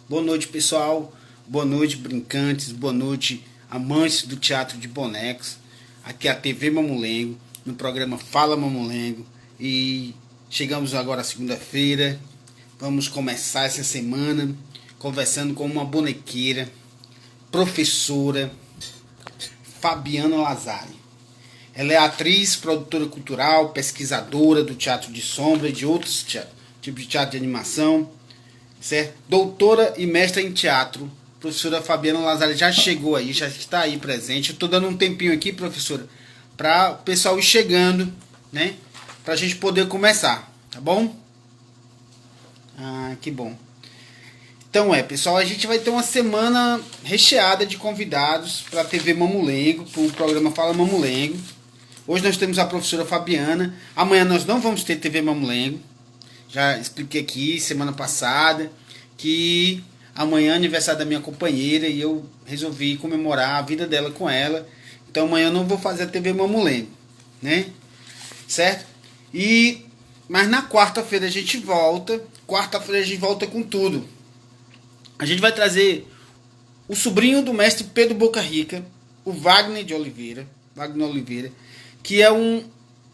Boa noite, pessoal. Boa noite, brincantes. Boa noite, amantes do teatro de bonecos. Aqui é a TV Mamulengo, no programa Fala Mamulengo. E chegamos agora à segunda-feira. Vamos começar essa semana conversando com uma bonequeira, professora, Fabiana Lazari. Ela é atriz, produtora cultural, pesquisadora do teatro de sombra e de outros tipos de teatro de animação, certo? Doutora e mestra em teatro. Professora Fabiana Lazari já chegou aí, já está aí presente. Eu estou dando um tempinho aqui, professora, para o pessoal ir chegando, né? Para a gente poder começar, tá bom? Ah, que bom. Então pessoal, a gente vai ter uma semana recheada de convidados para a TV Mamulengo, para o programa Fala Mamulengo. Hoje nós temos a professora Fabiana. Amanhã nós não vamos ter TV Mamulengo. Já expliquei aqui semana passada que amanhã é aniversário da minha companheira e eu resolvi comemorar a vida dela com ela. Então amanhã eu não vou fazer a TV Mamulengo, né? Certo? Mas na quarta-feira a gente volta. Quarta-feira a gente volta com tudo. A gente vai trazer o sobrinho do mestre Pedro Boca Rica, o Wagner Oliveira, que é um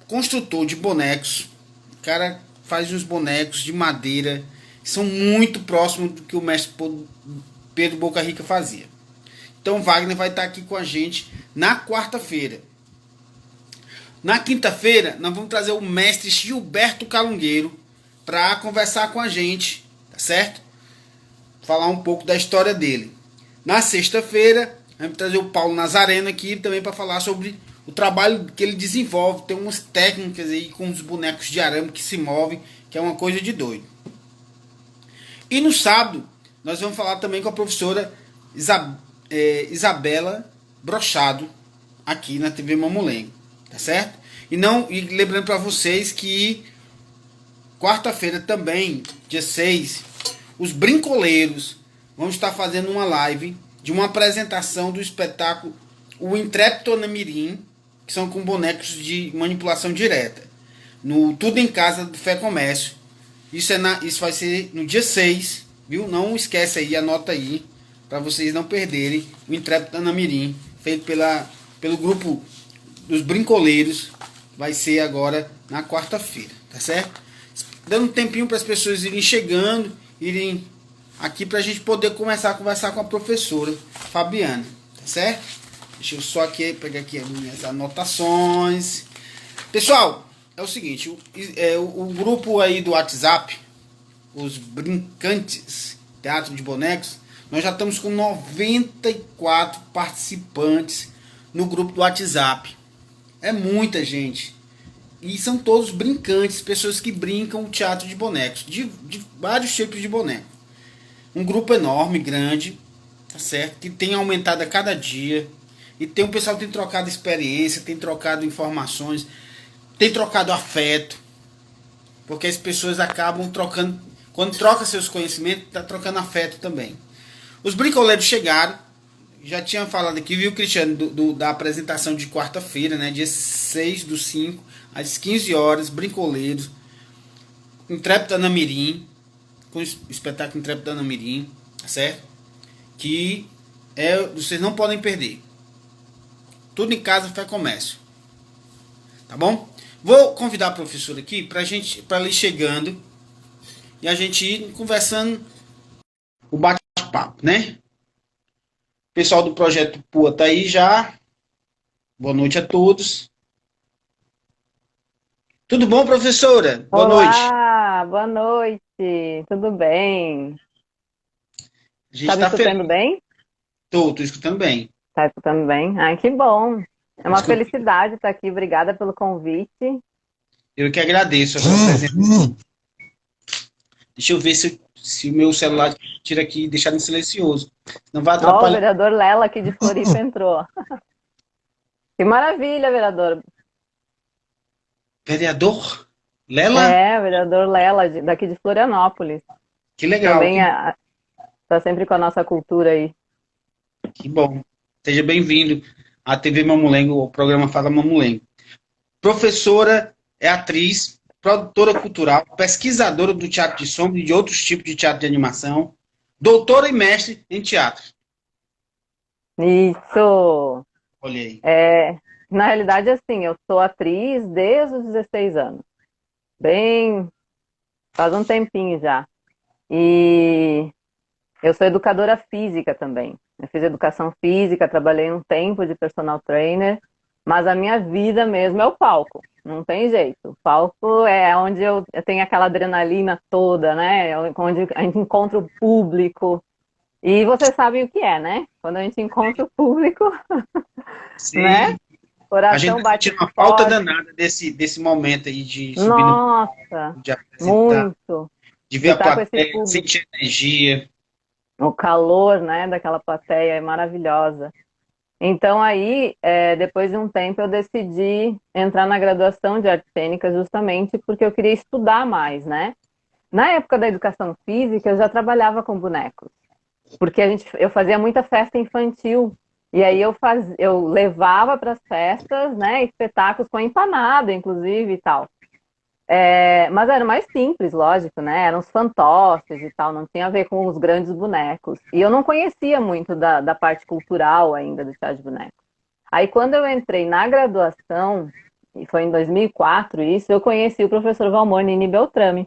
construtor de bonecos. O cara faz uns bonecos de madeira que são muito próximos do que o mestre Pedro Boca Rica fazia. Então o Wagner vai estar aqui com a gente na quarta-feira. Na quinta-feira nós vamos trazer o mestre Gilberto Calungueiro para conversar com a gente, tá certo? Falar um pouco da história dele. Na sexta-feira vamos trazer o Paulo Nazareno aqui também para falar sobre o trabalho que ele desenvolve. Tem umas técnicas aí com os bonecos de arame que se movem, que é uma coisa de doido. E no sábado nós vamos falar também com a professora Isabela Brochado, aqui na TV Mamulengo, tá certo? E lembrando para vocês que quarta-feira também, dia 6, os brincoleiros vão estar fazendo uma live de uma apresentação do espetáculo O Intrépido Anamirim, que são com bonecos de manipulação direta, no Tudo em Casa do Fé Comércio. Isso vai ser no dia 6, viu? Não esquece aí, anota aí, para vocês não perderem o Intrépido Anamirim, feito pelo grupo dos brincoleiros. Vai ser agora na quarta-feira, tá certo? Dando um tempinho para as pessoas irem chegando, irem aqui para a gente poder começar a conversar com a professora Fabiana, tá certo? Deixa eu só aqui pegar aqui as minhas anotações. Pessoal, é o seguinte, o grupo aí do WhatsApp, os brincantes Teatro de Bonecos, nós já estamos com 94 participantes no grupo do WhatsApp. É muita gente. E são todos brincantes, pessoas que brincam o teatro de bonecos, de vários tipos de boneco. Um grupo enorme, grande, tá certo? Que tem aumentado a cada dia. E o pessoal tem trocado experiência, tem trocado informações, tem trocado afeto. Porque as pessoas acabam trocando, quando troca seus conhecimentos, tá trocando afeto também. Os brincoleiros chegaram, já tinha falado aqui, viu, Cristiano, da apresentação de quarta-feira, né? Dia 6/5, às 15 horas, brincoleiros, Intrépido Anamirim, com o espetáculo Intrépido Anamirim, certo? Que vocês não podem perder. Tudo em Casa, Fé Comércio. Tá bom? Vou convidar a professora aqui para ela ir chegando e a gente ir conversando o bate-papo, né? O pessoal do Projeto PUA tá aí já. Boa noite a todos. Tudo bom, professora? Boa noite. Olá, boa noite, tudo bem? A gente Tá me está feliz. escutando bem? Tô escutando bem. Tá escutando bem? Ai, que bom. É uma Escuta. felicidade estar aqui, obrigada pelo convite. Eu que agradeço a sua presença. Deixa eu ver se o meu celular tira aqui e deixar em silencioso. Não vai Ó, o atrapalhar. vereador Lela aqui de Floripa entrou. Que maravilha, vereador. Vereador Lela? É, o vereador Lela, daqui de Florianópolis. Que legal. Também tá sempre com a nossa cultura aí. Que bom. Seja bem-vindo à TV Mamulengo, ao programa Fala Mamulengo. Professora, é atriz, produtora cultural, pesquisadora do teatro de sombra e de outros tipos de teatro de animação, Doutora e mestre em teatro. Isso! Olha aí. É, na realidade, assim, eu sou atriz desde os 16 anos. Bem, faz um tempinho já. E eu sou educadora física também. Eu fiz educação física, trabalhei um tempo de personal trainer, mas a minha vida mesmo é o palco. Não tem jeito. O palco é onde eu tenho aquela adrenalina toda, né? É onde a gente encontra o público. E vocês sabem o que é, né? Quando a gente encontra o público, né? Sim. O A gente coração tá bate sentindo uma falta forte. danada desse momento aí de subir no Nossa, de apresentar, muito. de ver De a estar com esse plateia, público. sentir energia. O calor, né, daquela plateia é maravilhosa. Então aí, depois de um tempo, eu decidi entrar na graduação de artes cênicas justamente porque eu queria estudar mais, né? Na época da educação física, eu já trabalhava com bonecos, porque eu fazia muita festa infantil. E aí eu levava para as festas, né, espetáculos com empanada, inclusive, e tal. Mas era mais simples, lógico, né? Eram os fantoches e tal, não tinha a ver com os grandes bonecos. E eu não conhecia muito da parte cultural ainda do chá de boneco. Aí, quando eu entrei na graduação, e foi em 2004 isso, eu conheci o professor Valmor Nini Beltrame.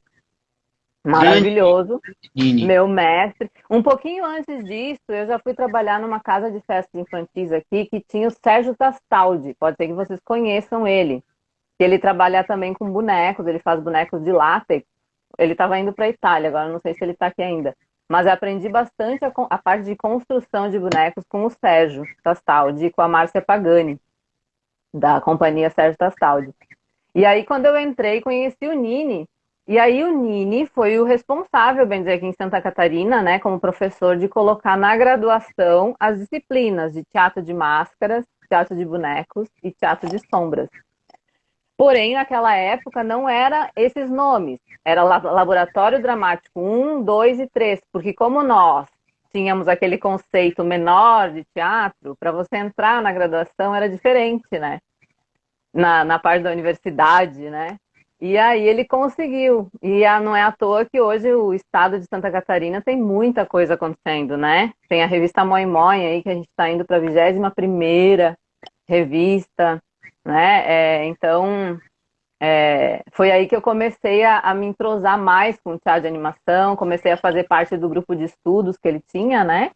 Grande Maravilhoso, Nini. meu mestre. Um pouquinho antes disso, eu já fui trabalhar numa casa de festas infantis aqui que tinha o Sérgio Tastaldi. Pode ser que vocês conheçam ele. Ele trabalha também com bonecos, ele faz bonecos de látex. Ele estava indo para a Itália, agora não sei se ele está aqui ainda. Mas eu aprendi bastante a parte de construção de bonecos com o Sérgio Tastaldi e com a Márcia Pagani, da companhia Sérgio Tastaldi. E aí, quando eu entrei, conheci o Nini. E aí, o Nini foi o responsável, bem dizer, aqui em Santa Catarina, né, como professor, de colocar na graduação as disciplinas de teatro de máscaras, teatro de bonecos e teatro de sombras. Porém, naquela época não era esses nomes. Era Laboratório Dramático 1, 2 e 3, porque como nós tínhamos aquele conceito menor de teatro, para você entrar na graduação era diferente, né? Na parte da universidade, né? E aí ele conseguiu. E não é à toa que hoje o estado de Santa Catarina tem muita coisa acontecendo, né? Tem a revista Moi Moi aí, que a gente está indo para a 21ª revista, né? Então, foi aí que eu comecei a me entrosar mais com o teatro de animação, comecei a fazer parte do grupo de estudos que ele tinha, né?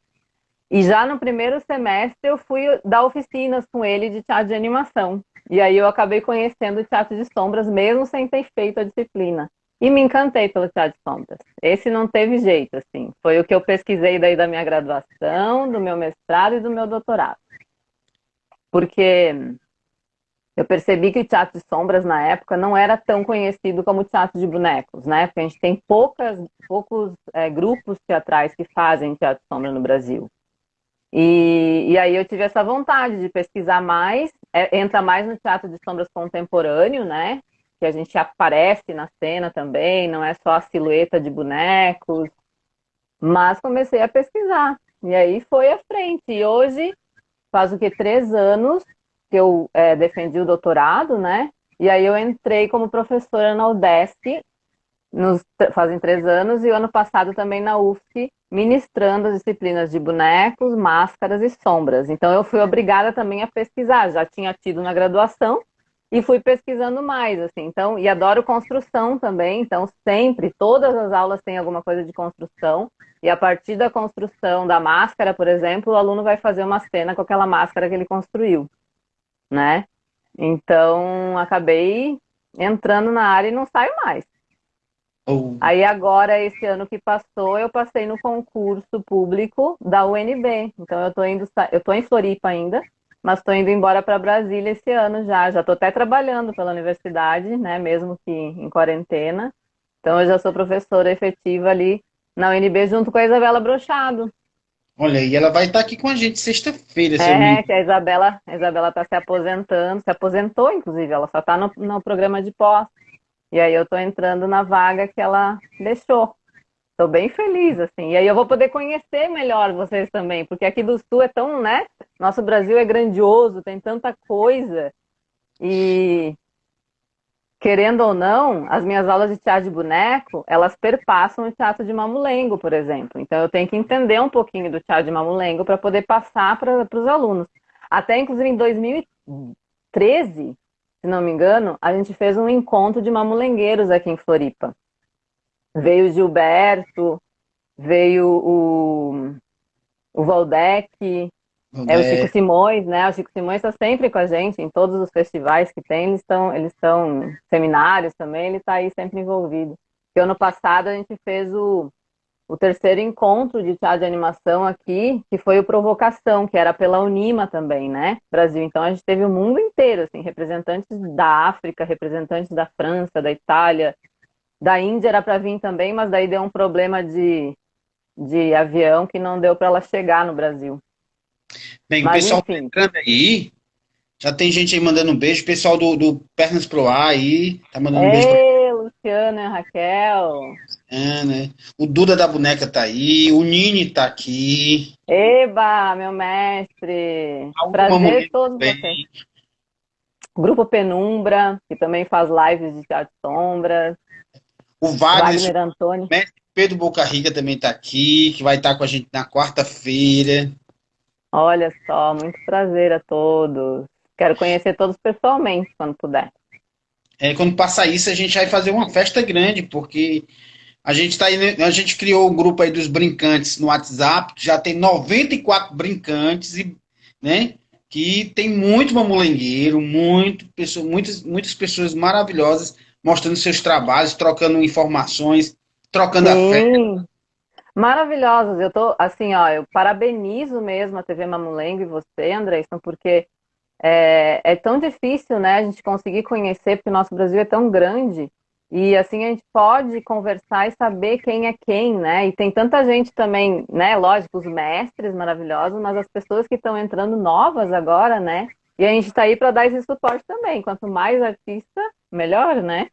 E já no primeiro semestre eu fui dar oficinas com ele de teatro de animação. E aí eu acabei conhecendo o teatro de sombras, mesmo sem ter feito a disciplina. E me encantei pelo teatro de sombras. Esse não teve jeito, assim. Foi o que eu pesquisei daí da minha graduação, do meu mestrado e do meu doutorado. Porque eu percebi que o teatro de sombras na época não era tão conhecido como o teatro de bonecos, né? Porque a gente tem poucos grupos teatrais que fazem teatro de sombra no Brasil. E aí eu tive essa vontade de pesquisar mais, entra mais no teatro de sombras contemporâneo, né? Que a gente aparece na cena também, não é só a silhueta de bonecos, mas comecei a pesquisar. E aí foi à frente. E hoje faz o que 3 anos que eu defendi o doutorado, né? E aí eu entrei como professora na UDESC, fazem 3 anos, e o ano passado também na UFSC, ministrando as disciplinas de bonecos, máscaras e sombras. Então eu fui obrigada também a pesquisar, já tinha tido na graduação e fui pesquisando mais, assim. Então, e adoro construção também, então sempre, todas as aulas têm alguma coisa de construção, e a partir da construção da máscara, por exemplo, o aluno vai fazer uma cena com aquela máscara que ele construiu, né? Então, acabei entrando na área e não saio mais. Ou, Aí agora, esse ano que passou, eu passei no concurso público da UNB. Então eu tô em Floripa ainda, mas estou indo embora para Brasília esse ano já. Já estou até trabalhando pela universidade, né? Mesmo que em quarentena. Então eu já sou professora efetiva ali na UNB junto com a Isabela Brochado. olha, e ela vai estar aqui com a gente sexta-feira, se eu não me Que a Isabela está se aposentando, se aposentou, inclusive, ela só está no programa de pós. E aí eu estou entrando na vaga que ela deixou. Estou bem feliz, assim. E aí eu vou poder conhecer melhor vocês também, porque aqui do Sul é tão, né? Nosso Brasil é grandioso, tem tanta coisa. E querendo ou não, as minhas aulas de teatro de boneco, elas perpassam o teatro de Mamulengo, por exemplo. Então eu tenho que entender um pouquinho do teatro de Mamulengo para poder passar para os alunos. Até inclusive em 2013, se não me engano, a gente fez um encontro de mamulengueiros aqui em Floripa. Veio o Gilberto, veio o Valdec, o Chico É, Simões, né? O Chico Simões está sempre com a gente em todos os festivais que tem, eles estão seminários também, ele está aí sempre envolvido. E ano passado a gente fez o terceiro encontro de teatro de animação aqui, que foi o Provocação, que era pela Unima também, né? Brasil. Então a gente teve o mundo inteiro, assim, representantes da África, representantes da França, da Itália, da Índia era para vir também, mas daí deu um problema de avião que não deu para ela chegar no Brasil. bem, o Mas pessoal tá enfim. entrando aí, já tem gente aí mandando um beijo, o pessoal do Pernas Pro Ar aí, tá mandando um beijo pra Ei, Luciana e Raquel. Ana, o Duda da Boneca tá aí, o Nini tá aqui, Eba, meu mestre. alguma Prazer mulher todos vocês. também, Grupo Penumbra, que também faz lives de teatro de sombras. o Wagner, Wagner Antônio. mestre Pedro Boca Rica também tá aqui, que vai estar com a gente na quarta-feira. Olha só, muito prazer a todos. Quero conhecer todos pessoalmente quando puder. É, quando passar isso, a gente vai fazer uma festa grande, porque a gente tá aí, a gente criou o grupo aí dos brincantes no WhatsApp, que já tem 94 brincantes e, né, que tem muito mamulengueiro, muitas pessoas maravilhosas mostrando seus trabalhos, trocando informações, trocando afeto. Sim, maravilhosos. Eu tô assim, ó, eu parabenizo mesmo a TV Mamulengo e você, Andressa, porque é tão difícil, né, a gente conseguir conhecer, porque o nosso Brasil é tão grande, e assim a gente pode conversar e saber quem é quem, né? E tem tanta gente também, né? Lógico, os mestres maravilhosos, mas as pessoas que estão entrando novas agora, né? E a gente está aí para dar esse suporte também. Quanto mais artista, melhor, né?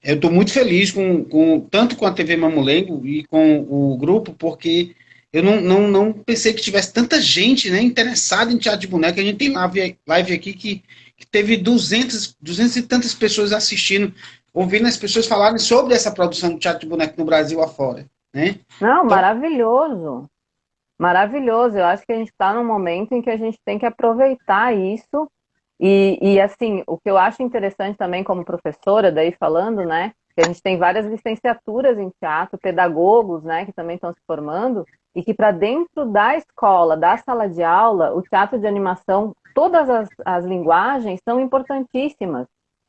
Eu estou muito feliz tanto com a TV Mamulengo e com o grupo, porque eu não pensei que tivesse tanta gente, né, interessada em teatro de boneca. A gente tem live aqui que teve 200 e tantas pessoas assistindo, ouvindo as pessoas falarem sobre essa produção de teatro de boneca no Brasil afora, né? Não, Então, maravilhoso. Maravilhoso. Eu acho que a gente está num momento em que a gente tem que aproveitar isso. E assim, o que eu acho interessante também como professora, daí falando, né, que a gente tem várias licenciaturas em teatro, pedagogos, né, que também estão se formando, e que para dentro da escola, da sala de aula, o teatro de animação, todas as linguagens são importantíssimas.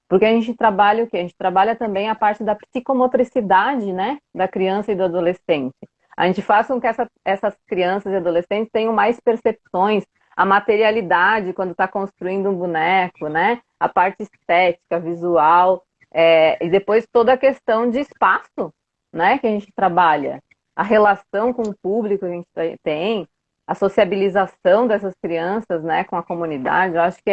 Porque a gente trabalha o quê? A gente trabalha também a parte da psicomotricidade, né, da criança e do adolescente. A gente faz com que essas crianças e adolescentes tenham mais percepções, a materialidade quando está construindo um boneco, né? A parte estética, visual, e depois toda a questão de espaço, né? Que a gente trabalha, a relação com o público que a gente tem, a sociabilização dessas crianças, né? Com a comunidade. Eu acho que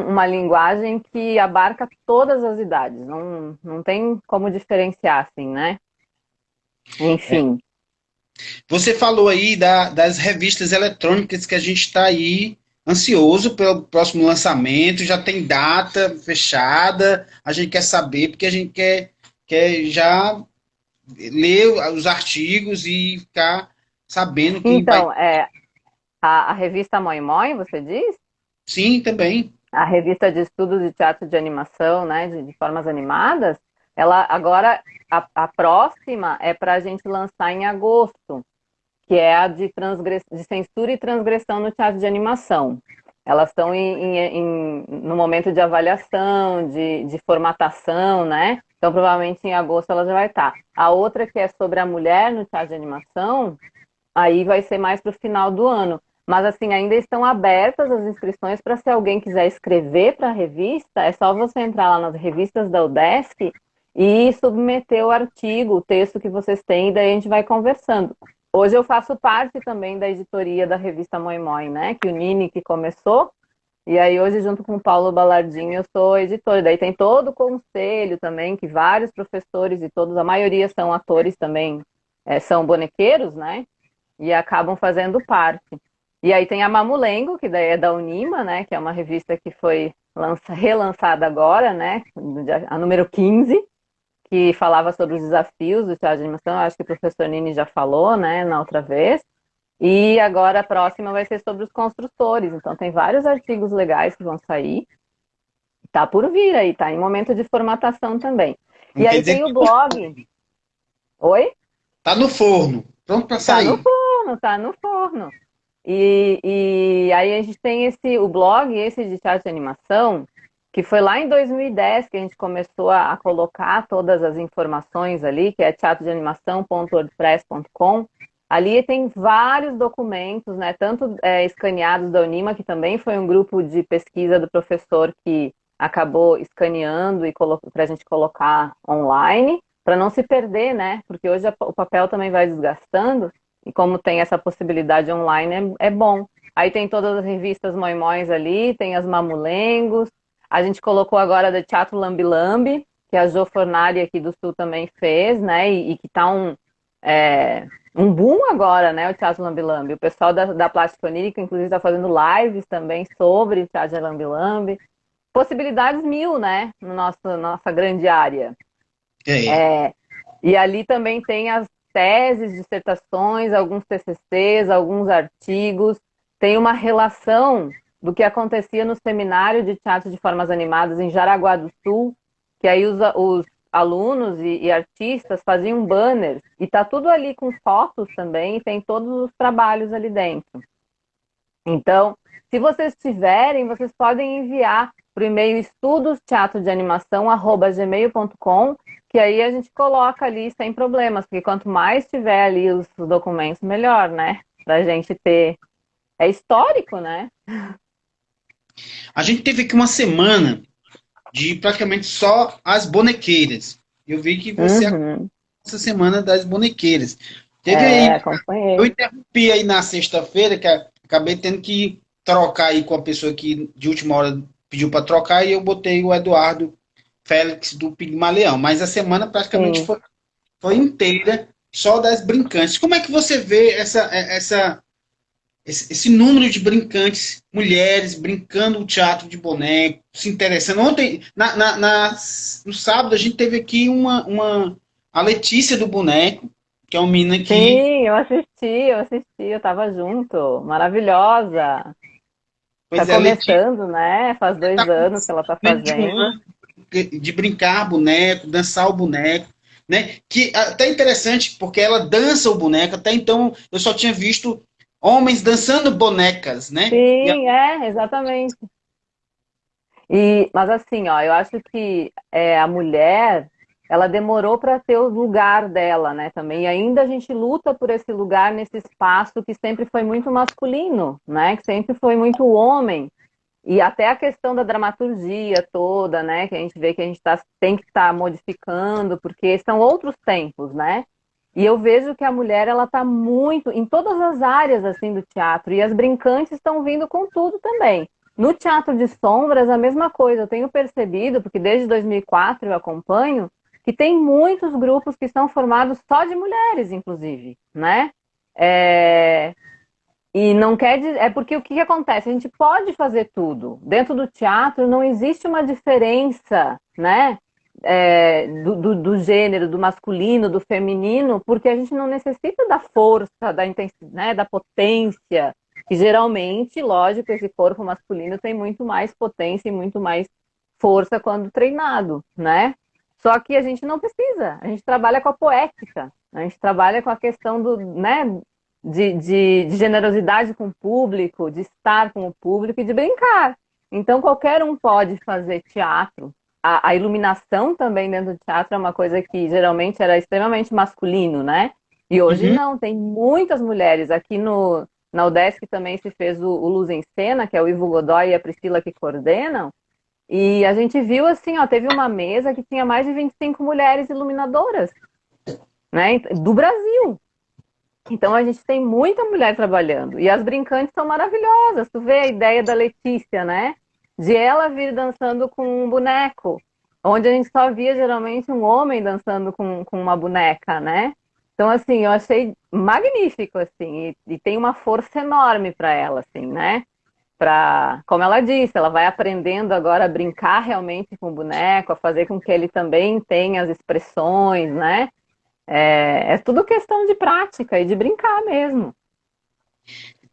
uma linguagem que abarca todas as idades. Não tem como diferenciar, assim, né? Enfim. você falou aí das revistas eletrônicas que a gente está aí ansioso pelo próximo lançamento, já tem data fechada, a gente quer saber, porque a gente quer já ler os artigos e ficar sabendo que vai. Então, a revista Moi Moi, você diz? Sim, também. A revista de estudos de teatro de animação, né, de formas animadas, ela agora, a próxima é para a gente lançar em agosto, que é a de censura e transgressão no teatro de animação. Elas estão no momento de avaliação, de formatação, né? Então, provavelmente em agosto ela já vai estar. A outra, que é sobre a mulher no teatro de animação, aí vai ser mais para o final do ano. Mas, assim, ainda estão abertas as inscrições para se alguém quiser escrever para a revista, é só você entrar lá nas revistas da UDESC e submeter o artigo, o texto que vocês têm, e daí a gente vai conversando. Hoje eu faço parte também da editoria da revista Moi Moi, né? Que o Nini que começou, e aí hoje junto com o Paulo Balardinho eu sou editora. Daí tem todo o conselho também, que vários professores e todos, a maioria são atores também, são bonequeiros, né? E acabam fazendo parte. E aí tem a Mamulengo, que daí é da Unima, né? Que é uma revista que foi relançada agora, né? A número 15, que falava sobre os desafios do teatro de animação. Eu acho que o professor Nini já falou, né, na outra vez. E agora a próxima vai ser sobre os construtores. Então tem vários artigos legais que vão sair. Tá por vir aí, tá em momento de formatação também. Não E quer aí dizer tem que o blog. Oi? tá no forno, pronto para Tá no sair. forno, tá no forno. E aí a gente tem o blog, esse de teatro de animação, que foi lá em 2010 que a gente começou a colocar todas as informações ali, que é teatrodeanimação.wordpress.com. Ali tem vários documentos, né, tanto escaneados da Unima, que também foi um grupo de pesquisa do professor que acabou escaneando e para a gente colocar online, para não se perder, né, porque hoje o papel também vai desgastando, e como tem essa possibilidade online, é bom. Aí tem todas as revistas Moimóis ali, tem as Mamulengos. A gente colocou agora do Teatro Lambi Lambi, que a Jo Fornari aqui do Sul também fez, né? E que tá um boom agora, né? O Teatro Lambi Lambi. O pessoal da Plástica Onírica, inclusive, está fazendo lives também sobre o Teatro Lambi Lambi. Possibilidades mil, né? No nossa grande área. É. É, e ali também tem as teses, dissertações, alguns TCCs, alguns artigos. Tem uma relação do que acontecia no seminário de teatro de formas animadas em Jaraguá do Sul, que aí os alunos e artistas faziam banners, e tá tudo ali com fotos também, e tem todos os trabalhos ali dentro. Então, se vocês tiverem, vocês podem enviar para o e-mail estudosteatrodeanimação@gmail.com, que aí a gente coloca ali sem problemas, porque quanto mais tiver ali os documentos, melhor, né? Para a gente ter. É histórico, né? A gente teve aqui uma semana de praticamente só as bonequeiras. Eu vi que você Uhum. essa semana das bonequeiras. Teve É, aí, eu acompanhei. interrompi aí na sexta-feira, que acabei tendo que trocar aí com a pessoa que de última hora pediu para trocar e eu botei o Eduardo Félix do Pigmaleão. Mas a semana praticamente Sim. foi inteira só das brincantes. Como é que você vê esse número de brincantes, mulheres brincando o teatro de boneco, se interessando? Ontem, no sábado, a gente teve aqui a Letícia do Boneco, que é uma menina que Sim, eu tava junto. Maravilhosa. Tá pois é, a Letícia começando, né? Faz está 2 anos que ela tá de um fazendo. ano de brincar boneco, dançar o boneco, né? Que até é interessante, porque ela dança o boneco, até então eu só tinha visto homens dançando bonecas, né? Sim, exatamente. Mas assim, ó, eu acho que a mulher, ela demorou para ter o lugar dela, né, também. E ainda a gente luta por esse lugar nesse espaço que sempre foi muito masculino, né, que sempre foi muito homem. E até a questão da dramaturgia toda, né, que a gente vê que a gente tem que estar modificando, porque são outros tempos, né? E eu vejo que a mulher, ela está muito em todas as áreas assim do teatro, e as brincantes estão vindo com tudo também. No teatro de sombras, a mesma coisa. Eu tenho percebido, porque desde 2004 eu acompanho, que tem muitos grupos que são formados só de mulheres, inclusive, né? É, e não quer dizer. É porque o que acontece? A gente pode fazer tudo. Dentro do teatro não existe uma diferença, né? Do gênero, do masculino, do feminino, porque a gente não necessita da força, da intensidade, né? Da potência. Que geralmente, lógico, esse corpo masculino tem muito mais potência e muito mais força quando treinado, né? Só que a gente não precisa. A gente trabalha com a poética. A gente trabalha com a questão né, de generosidade com o público, de estar com o público e de brincar. Então, qualquer um pode fazer teatro. A iluminação também dentro do teatro é uma coisa que geralmente era extremamente masculino, né? E hoje uhum, não, tem muitas mulheres. Aqui na UDESC também se fez o Luz em Cena, que é o Ivo Godoy e a Priscila que coordenam. E a gente viu assim, ó, teve uma mesa que tinha mais de 25 mulheres iluminadoras, né? Do Brasil. Então a gente tem muita mulher trabalhando. E as brincantes são maravilhosas. Tu vê a ideia da Letícia, né? De ela vir dançando com um boneco, onde a gente só via geralmente um homem dançando com uma boneca, né? Então, assim, eu achei magnífico, assim, e tem uma força enorme para ela, assim, né? como ela disse, ela vai aprendendo agora a brincar realmente com o boneco, a fazer com que ele também tenha as expressões, né? É tudo questão de prática e de brincar mesmo.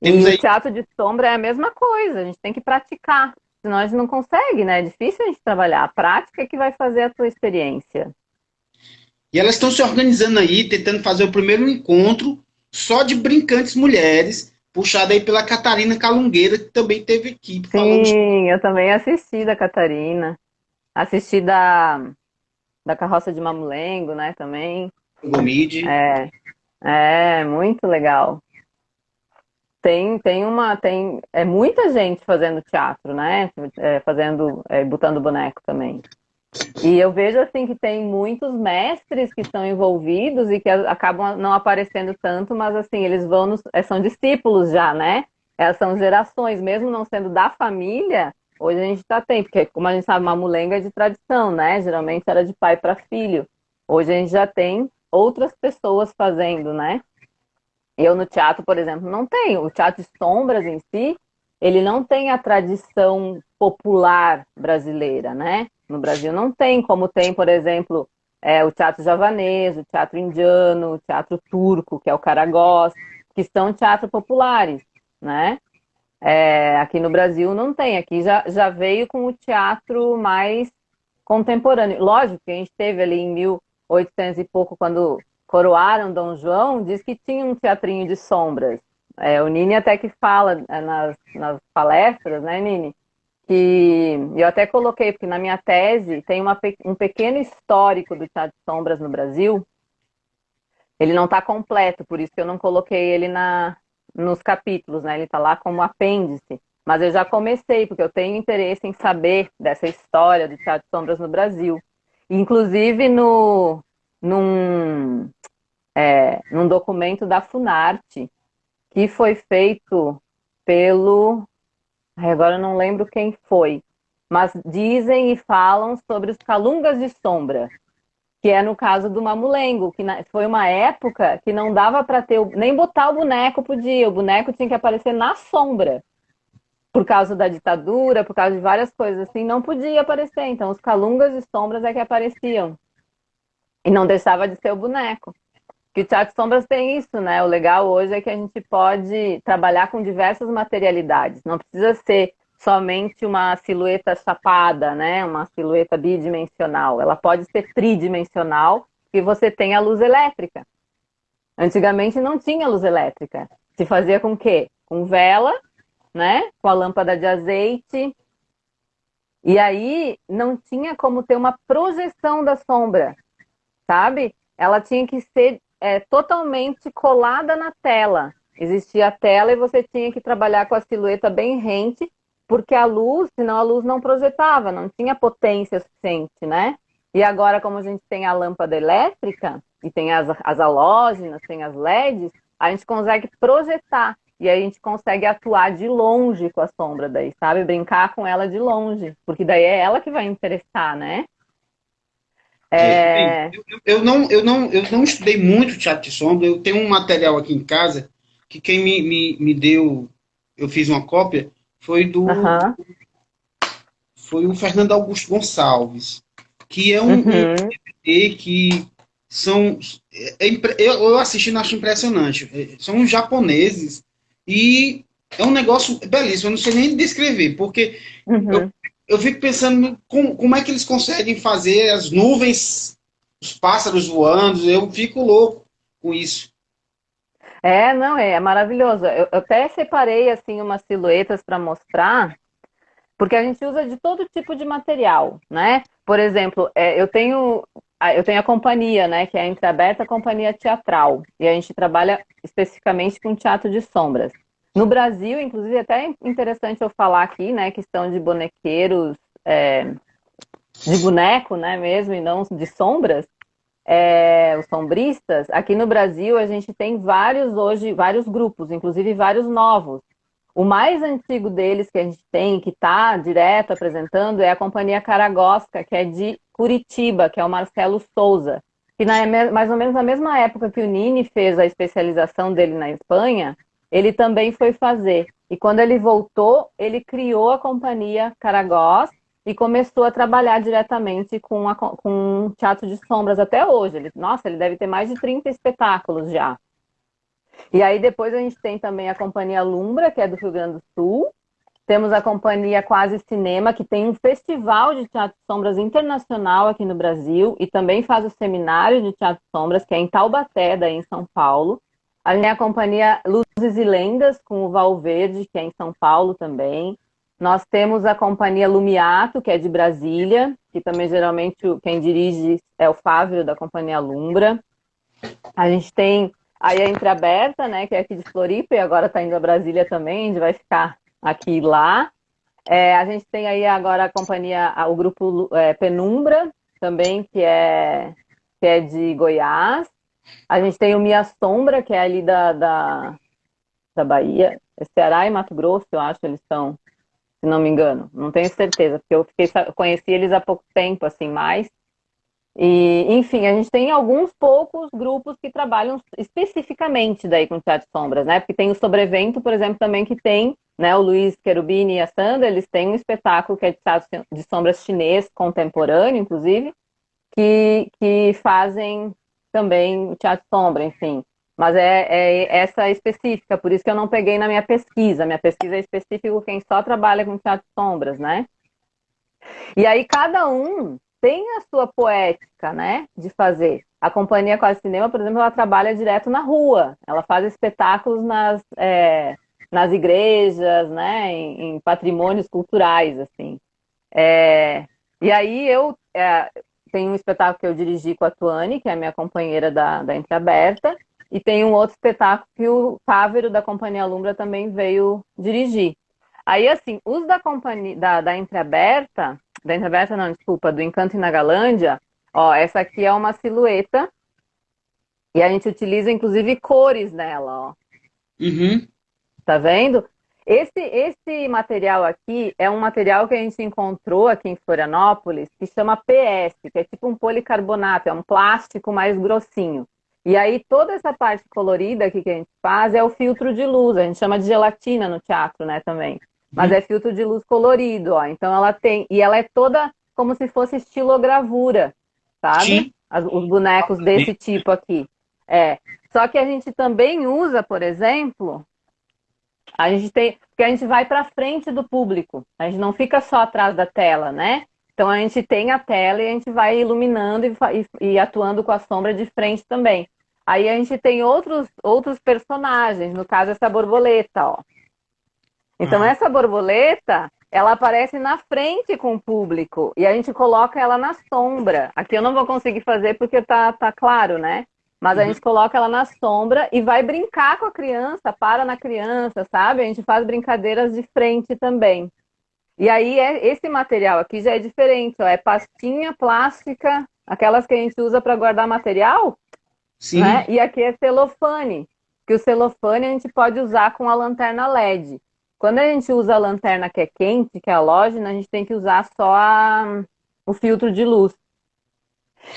Temos E o aí. teatro de sombra é a mesma coisa, a gente tem que praticar, senão a gente não consegue, né? É difícil a gente trabalhar. A prática é que vai fazer a tua experiência. E elas estão se organizando aí, tentando fazer o primeiro encontro só de brincantes mulheres, puxado aí pela Catarina Calungueira, que também teve equipe falando sobre Sim, eu também assisti da Catarina, assisti da Carroça de Mamulengo, né, também. o Gomide. É, muito legal. É muita gente fazendo teatro, né? Botando boneco também. E eu vejo assim que tem muitos mestres que estão envolvidos e que acabam não aparecendo tanto, mas assim, são discípulos já, né? São gerações, mesmo não sendo da família, hoje a gente tem, porque como a gente sabe, Mamulenga é de tradição, né? Geralmente era de pai para filho. Hoje a gente já tem outras pessoas fazendo, né? Eu no teatro, por exemplo, não tenho. O teatro de sombras em si, ele não tem a tradição popular brasileira, né? No Brasil não tem, como tem, por exemplo, o teatro javanês, o teatro indiano, o teatro turco, que é o Karagós, que são teatros populares, né? Aqui no Brasil não tem. Aqui já veio com o teatro mais contemporâneo. Lógico que a gente teve ali em 1800 e pouco, quando coroaram Dom João, diz que tinha um teatrinho de sombras. O Nini até que fala nas palestras, né, Nini? Que eu até coloquei, porque na minha tese tem um pequeno histórico do teatro de sombras no Brasil. Ele não está completo, por isso que eu não coloquei ele nos capítulos, né? Ele está lá como apêndice. Mas eu já comecei, porque eu tenho interesse em saber dessa história do teatro de sombras no Brasil. Inclusive num, num documento da Funarte, que foi feito pelo. Ai, agora eu não lembro quem foi, mas dizem e falam sobre os Calungas de Sombra, que é no caso do Mamulengo, que foi uma época que não dava para ter, nem botar o boneco podia, o boneco tinha que aparecer na sombra. Por causa da ditadura, por causa de várias coisas assim, não podia aparecer. Então, os Calungas de Sombras é que apareciam. E não deixava de ser o boneco. Que o Teatro de Sombras tem isso, né? O legal hoje é que a gente pode trabalhar com diversas materialidades. Não precisa ser somente uma silhueta chapada, né? Uma silhueta bidimensional. Ela pode ser tridimensional e você tem a luz elétrica. Antigamente não tinha luz elétrica. Se fazia com o quê? Com vela, né? Com a lâmpada de azeite. E aí não tinha como ter uma projeção da sombra, sabe? Ela tinha que ser totalmente colada na tela. Existia a tela e você tinha que trabalhar com a silhueta bem rente, porque a luz, senão a luz não projetava, não tinha potência suficiente, né? E agora, como a gente tem a lâmpada elétrica, e tem as halógenas, tem as LEDs, a gente consegue projetar. E aí a gente consegue atuar de longe com a sombra daí, sabe? Brincar com ela de longe, porque daí é ela que vai interessar, né? Bem, eu não estudei muito teatro de sombra. Eu tenho um material aqui em casa que quem me deu, eu fiz uma cópia, foi do Aham. foi o Fernando Augusto Gonçalves, que é um Uhum. DVD que são. Eu assisti e acho impressionante. São os japoneses e é um negócio belíssimo. Eu não sei nem descrever, porque eu, Uhum. eu fico pensando como é que eles conseguem fazer as nuvens, os pássaros voando. Eu fico louco com isso. Não, é maravilhoso. Eu até separei assim umas silhuetas para mostrar, porque a gente usa de todo tipo de material, né? Por exemplo, eu tenho a companhia, né, que é a Entreaberta Companhia Teatral, e a gente trabalha especificamente com teatro de sombras. No Brasil, inclusive, é até interessante eu falar aqui, né, que são de bonequeiros, de boneco, né, mesmo, e não de sombras, os sombristas. Aqui no Brasil, a gente tem vários grupos, inclusive vários novos. O mais antigo deles que a gente tem, que está direto apresentando, é a Companhia Caragosca, que é de Curitiba, que é o Marcelo Souza, que mais ou menos na mesma época que o Nini fez a especialização dele na Espanha, ele também foi fazer. E quando ele voltou, ele criou a companhia Caragoz e começou a trabalhar diretamente com teatro de sombras até hoje. Nossa, ele deve ter mais de 30 espetáculos já. E aí depois a gente tem também a companhia Lumbra, que é do Rio Grande do Sul. Temos a companhia Quase Cinema, que tem um festival de teatro de sombras internacional aqui no Brasil e também faz o seminário de teatro de sombras, que é em Taubaté, daí em São Paulo. A minha companhia Luzes e Lendas, com o Valverde, que é em São Paulo também. Nós temos a companhia Lumiato, que é de Brasília, que também geralmente quem dirige é o Fávero, da companhia Lumbra. A gente tem aí a Entreaberta, né, que é aqui de Floripa, e agora está indo a Brasília também, a gente vai ficar aqui e lá. A gente tem aí agora a companhia, o grupo Penumbra, também, que é de Goiás. A gente tem o Minha Sombra, que é ali da Bahia, Ceará e Mato Grosso, eu acho, eles estão, se não me engano. Não tenho certeza, porque eu conheci eles há pouco tempo, assim, mais. E, enfim, a gente tem alguns poucos grupos que trabalham especificamente daí com teatro de sombras, né? Porque tem o Sobrevento, por exemplo, também que tem, né? O Luiz Cherubini e a Sandra, eles têm um espetáculo que é de teatro de sombras chinês, contemporâneo, inclusive, que fazem também o teatro de sombra, enfim. Mas é essa específica, por isso que eu não peguei na minha pesquisa. Minha pesquisa é específica quem só trabalha com teatro de sombras, né? E aí cada um tem a sua poética, né, de fazer. A Companhia Quase Cinema, por exemplo, ela trabalha direto na rua. Ela faz espetáculos nas igrejas, né, em patrimônios culturais, assim. E aí eu tenho um espetáculo que eu dirigi com a Tuane, que é a minha companheira da Entreaberta, e tem um outro espetáculo que o Fávero, da Companhia Lumbra, também veio dirigir. Aí, assim, os da companhia da Entreaberta, não, desculpa, do Encanto e na Galândia, ó, essa aqui é uma silhueta e a gente utiliza, inclusive, cores nela, ó. Uhum. Tá vendo? Esse material aqui é um material que a gente encontrou aqui em Florianópolis, que chama PS, que é tipo um policarbonato, é um plástico mais grossinho. E aí toda essa parte colorida aqui que a gente faz é o filtro de luz, a gente chama de gelatina no teatro, né, também. Mas é filtro de luz colorido, ó. Então ela é toda como se fosse estilogravura, sabe? Sim. Os bonecos desse tipo aqui. Só que a gente também usa, por exemplo, porque a gente vai para frente do público. A gente não fica só atrás da tela, né? Então a gente tem a tela e a gente vai iluminando e atuando com a sombra de frente também. Aí a gente tem outros personagens, no caso essa borboleta, ó. Então essa borboleta, ela aparece na frente com o público e a gente coloca ela na sombra. Aqui eu não vou conseguir fazer porque tá claro, né? Mas a gente coloca ela na sombra e vai brincar com a criança, para na criança, sabe? A gente faz brincadeiras de frente também. E aí esse material aqui já é diferente, ó, é pastinha plástica, aquelas que a gente usa para guardar material, Sim. né? E aqui é celofane, que o celofane a gente pode usar com a lanterna LED. Quando a gente usa a lanterna que é quente, que é halógena, a gente tem que usar só o filtro de luz.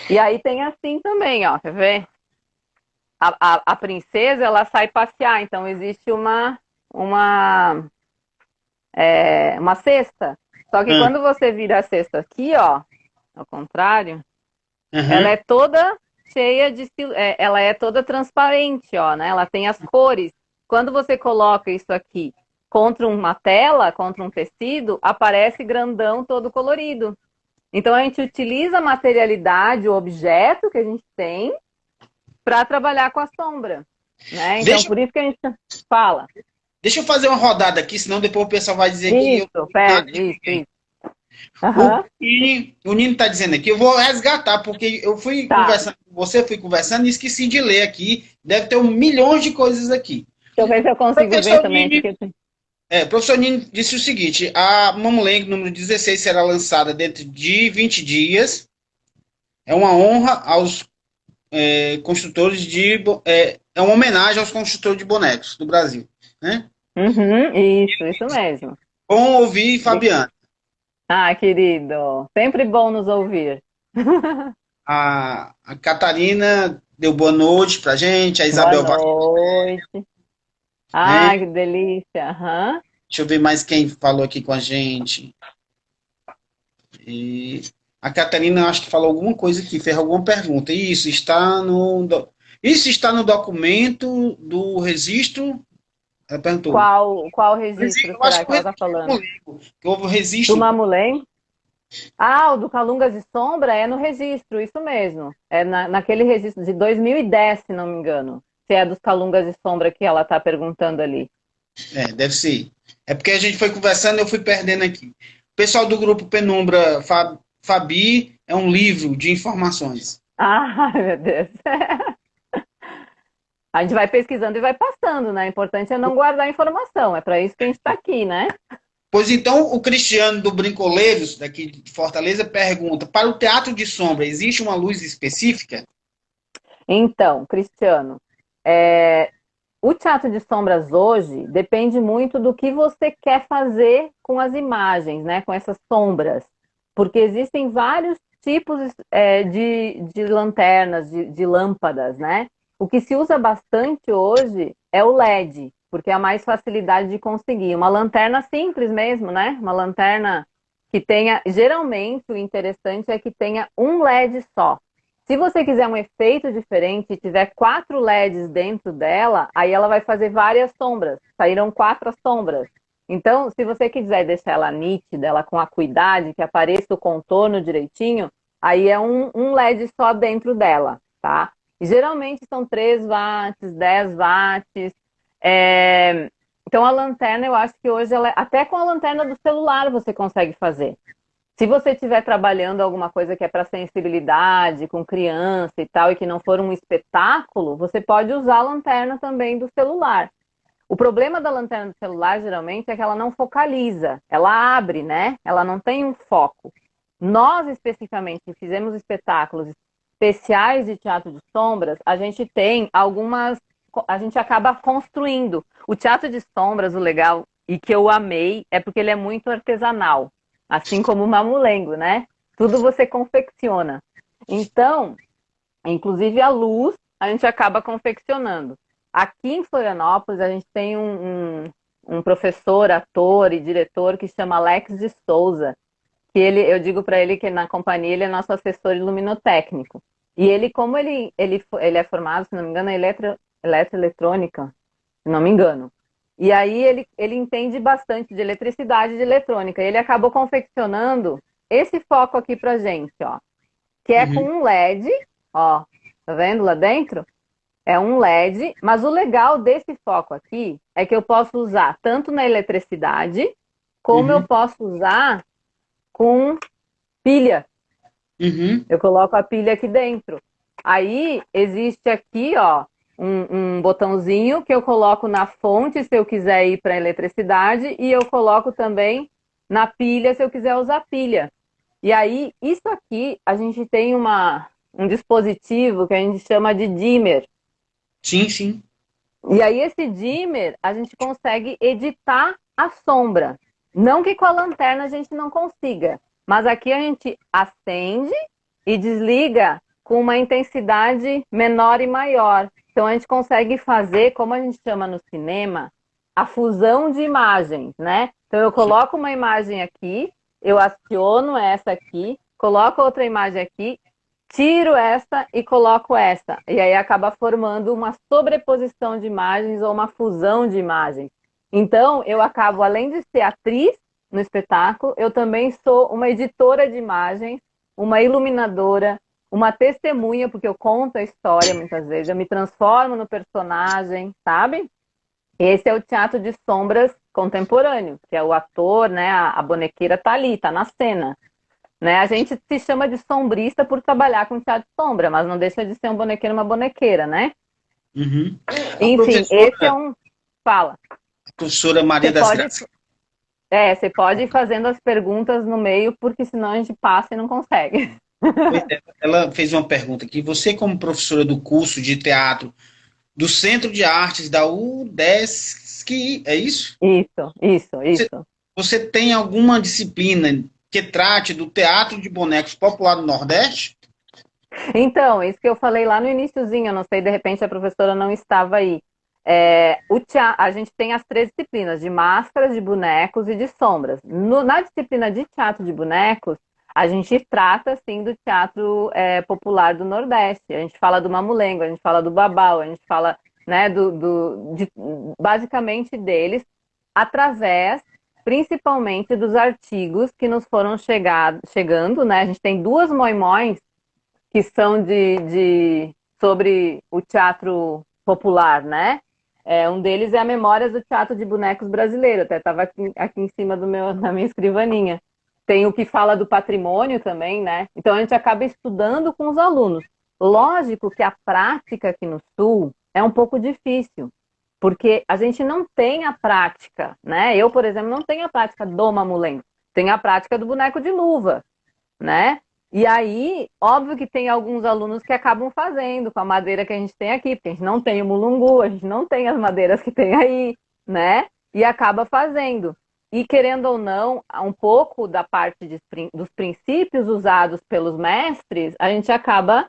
E aí tem assim também, ó, quer ver? A princesa, ela sai passear, então existe uma cesta. Só que quando você vira a cesta aqui, ó, ao contrário, ela é toda cheia ela é toda transparente, ó, né? Ela tem as cores. Quando você coloca isso aqui contra uma tela, contra um tecido, aparece grandão todo colorido. Então a gente utiliza a materialidade, o objeto que a gente tem, para trabalhar com a sombra, né? Então por isso que a gente fala. Deixa eu fazer uma rodada aqui, senão depois o pessoal vai dizer isso, que isso. Uhum. O Nino está dizendo aqui, eu vou resgatar, porque eu fui conversando com você, fui conversando e esqueci de ler aqui. Deve ter milhões de coisas aqui. Deixa eu ver se eu consigo ver também. Professor Nino disse o seguinte: a Mamulengo número 16 será lançada dentro de 20 dias. É uma honra aos construtores é uma homenagem aos construtores de bonecos do Brasil, né? Isso mesmo. Bom ouvir, Fabiana. Ah, querido, sempre bom nos ouvir. A Catarina deu boa noite pra gente, a Isabel boa noite. né? Ah, que delícia. Aham. Deixa eu ver mais quem falou aqui com a gente. E a Catarina, acho que falou alguma coisa aqui, fez alguma pergunta. Isso está no documento do registro? Ela perguntou. Qual registro Eu acho será que que o ela está registro do falando? Moligo, que houve o Do registro. Mamulém? Ah, o do Calungas de Sombra é no registro, isso mesmo. É naquele registro de 2010, se não me engano. Se é dos Calungas de Sombra que ela está perguntando ali. Deve ser. É porque a gente foi conversando e eu fui perdendo aqui. O pessoal do grupo Penumbra Fabi é um livro de informações. Ah, meu Deus. A gente vai pesquisando e vai passando, né? O importante é não guardar informação. É para isso que a gente está aqui, né? Pois então, o Cristiano do Brincoleiros, daqui de Fortaleza, pergunta: para o teatro de sombra, existe uma luz específica? Então, Cristiano, o teatro de sombras hoje depende muito do que você quer fazer com as imagens, né? Com essas sombras. Porque existem vários tipos de lanternas, de lâmpadas, né? O que se usa bastante hoje é o LED, porque é a mais facilidade de conseguir. Uma lanterna simples mesmo, né? Uma lanterna que tenha. Geralmente, o interessante é que tenha um LED só. Se você quiser um efeito diferente e tiver 4 LEDs dentro dela, aí ela vai fazer várias sombras. Saíram 4 sombras. Então, se você quiser deixar ela nítida, ela com acuidade, que apareça o contorno direitinho, aí é um LED só dentro dela, tá? E geralmente são 3 watts, 10 watts. Então, a lanterna, eu acho que hoje, até com a lanterna do celular você consegue fazer. Se você estiver trabalhando alguma coisa que é para sensibilidade, com criança e tal, e que não for um espetáculo, você pode usar a lanterna também do celular. O problema da lanterna do celular, geralmente, é que ela não focaliza. Ela abre, né? Ela não tem um foco. Nós, especificamente, que fizemos espetáculos especiais de teatro de sombras, a gente tem algumas. A gente acaba construindo. O teatro de sombras, o legal, e que eu amei, é porque ele é muito artesanal. Assim como o mamulengo, né? Tudo você confecciona. Então, inclusive a luz, a gente acaba confeccionando. Aqui em Florianópolis, a gente tem um professor, ator e diretor que chama Alex de Souza, que eu digo para ele que na companhia ele é nosso assessor iluminotécnico. E ele, como ele é formado, se não me engano, em eletroeletrônica, se não me engano. E aí ele entende bastante de eletricidade e de eletrônica. E ele acabou confeccionando esse foco aqui pra gente, ó, que é com Uhum, um LED, ó, tá vendo lá dentro? É um LED, mas o legal desse foco aqui é que eu posso usar tanto na eletricidade, como eu uhum, posso usar com pilha. uhum, Eu coloco a pilha aqui dentro. Aí existe aqui, ó, um botãozinho que eu coloco na fonte se eu quiser ir para eletricidade e eu coloco também na pilha se eu quiser usar pilha. E aí, isso aqui, a gente tem um dispositivo que a gente chama de dimmer. sim, sim. E aí, esse dimmer, a gente consegue editar a sombra. Não que com a lanterna a gente não consiga, mas aqui a gente acende e desliga com uma intensidade menor e maior. Então, a gente consegue fazer, como a gente chama no cinema, a fusão de imagens, né? Então, eu coloco uma imagem aqui, eu aciono essa aqui, coloco outra imagem aqui, tiro essa e coloco essa. E aí acaba formando uma sobreposição de imagens ou uma fusão de imagens. Então, eu acabo, além de ser atriz no espetáculo, eu também sou uma editora de imagens, uma iluminadora, uma testemunha, porque eu conto a história muitas vezes, eu me transformo no personagem, sabe? Esse é o teatro de sombras contemporâneo, que é o ator, né? A bonequeira tá ali, tá na cena. Né? A gente se chama de sombrista por trabalhar com teatro de sombra, mas não deixa de ser um bonequeiro, uma bonequeira, né? Uhum. A Enfim, esse é professora, um. Fala. a professora Maria Você das pode, Graças, você pode ir fazendo as perguntas no meio, porque senão a gente passa e não consegue. pois é, ela fez uma pergunta aqui. Você, como professora do curso de teatro do Centro de Artes da UDESC, é isso? Isso, isso, Você, isso. você tem alguma disciplina que trate do teatro de bonecos popular do Nordeste? Então, isso que eu falei lá no iniciozinho, eu não sei, de repente a professora não estava aí. A gente tem as 3 disciplinas de máscaras, de bonecos e de sombras. Na disciplina de teatro de bonecos, a gente trata, assim, do teatro popular do Nordeste. A gente fala do mamulengo, a gente fala do babau, a gente fala, né, basicamente deles, através, principalmente, dos artigos que nos foram chegando, né? A gente tem 2 moimóis que são sobre o teatro popular, né? Um deles é a Memórias do Teatro de Bonecos Brasileiro, até estava aqui em cima na minha escrivaninha. Tem o que fala do patrimônio também, né? Então a gente acaba estudando com os alunos. Lógico que a prática aqui no Sul é um pouco difícil, porque a gente não tem a prática, né? Eu, por exemplo, não tenho a prática do mamulengo, tenho a prática do boneco de luva, né? E aí, óbvio que tem alguns alunos que acabam fazendo com a madeira que a gente tem aqui, porque a gente não tem o mulungu, a gente não tem as madeiras que tem aí, né? E acaba fazendo. E querendo ou não, um pouco da parte dos princípios usados pelos mestres, a gente acaba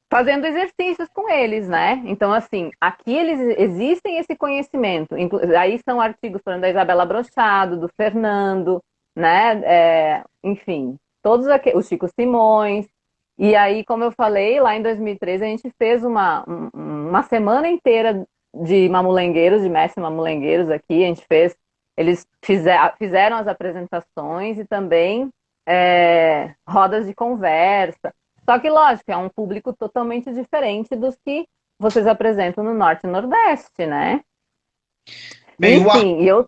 fazendo exercícios com eles, né? Então, assim, aqui existem esse conhecimento. Aí são artigos, por exemplo, da Isabela Brochado, do Fernando, né? Enfim, todos aqui, o Chico Simões. E aí, como eu falei, lá em 2013 a gente fez uma semana inteira de mamulengueiros, de mestres mamulengueiros aqui. A gente fez, eles fizeram as apresentações e também rodas de conversa. Só que, lógico, é um público totalmente diferente dos que vocês apresentam no Norte e Nordeste, né? Bem, Enfim, eu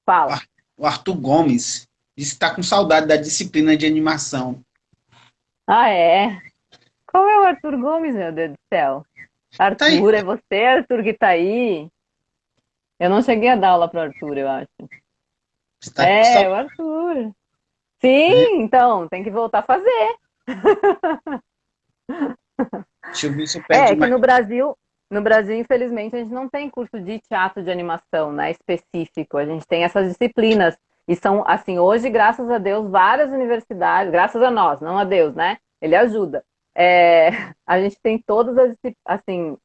falo. o Arthur Gomes disse que está com saudade da disciplina de animação. Ah, é? Qual é o Arthur Gomes, meu Deus do céu? Tá aí. Arthur, é você, Arthur, que tá aí? Eu não cheguei a dar aula para o Arthur, eu acho. Está com saudade, O Arthur. né? Sim, então, tem que voltar a fazer. Deixa eu ver se eu pego Que mais. no Brasil, infelizmente, a gente não tem curso de teatro de animação, né, específico. A gente tem essas disciplinas. E são, assim, hoje, graças a Deus, várias universidades, graças a nós, não a Deus, né? Ele ajuda. A gente tem todas as, assim,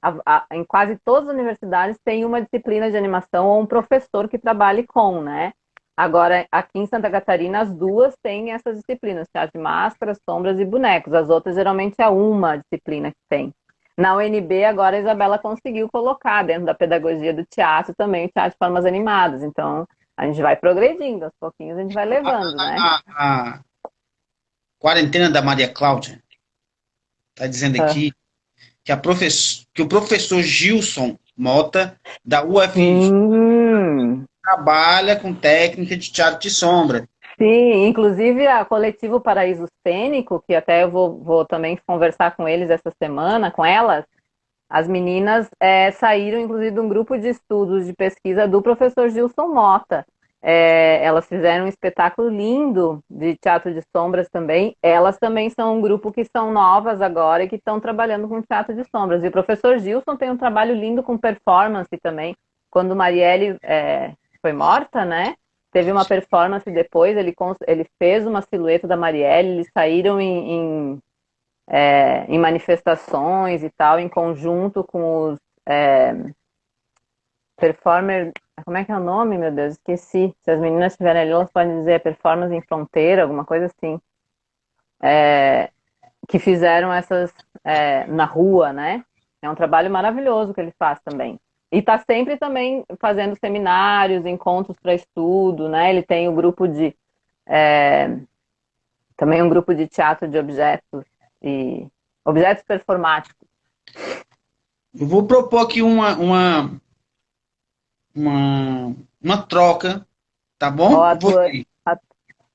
em quase todas as universidades tem uma disciplina de animação ou um professor que trabalhe com, né? Agora, aqui em Santa Catarina, as 2 têm essas disciplinas, teatro de máscaras, sombras e bonecos. As outras, geralmente, é uma disciplina que tem. Na UNB, agora, a Isabela conseguiu colocar dentro da pedagogia do teatro também o teatro de formas animadas. Então, a gente vai progredindo, aos pouquinhos a gente vai levando, né? A quarentena da Maria Cláudia está dizendo aqui que o professor Gilson Mota, da UFG, trabalha com técnica de teatro de sombra. Sim, inclusive a Coletivo Paraíso Cênico, que até eu vou também conversar com eles essa semana, com elas, as meninas saíram, inclusive, de um grupo de estudos de pesquisa do professor Gilson Mota. Elas fizeram um espetáculo lindo de teatro de sombras também. Elas também são um grupo que são novas agora e que estão trabalhando com teatro de sombras. E o professor Gilson tem um trabalho lindo com performance também. Quando Marielle foi morta, né? Teve uma performance depois, ele fez uma silhueta da Marielle, eles saíram em manifestações e tal, em conjunto com os performers. Como é que é o nome, meu Deus? Esqueci. Se as meninas estiverem ali, elas podem dizer performance em fronteira, alguma coisa assim. Que fizeram essas na rua, né? É um trabalho maravilhoso que ele faz também. E está sempre também fazendo seminários, encontros para estudo, né? Ele tem o grupo também um grupo de teatro de objetos e objetos performáticos. Eu vou propor aqui uma troca, tá bom? Ó,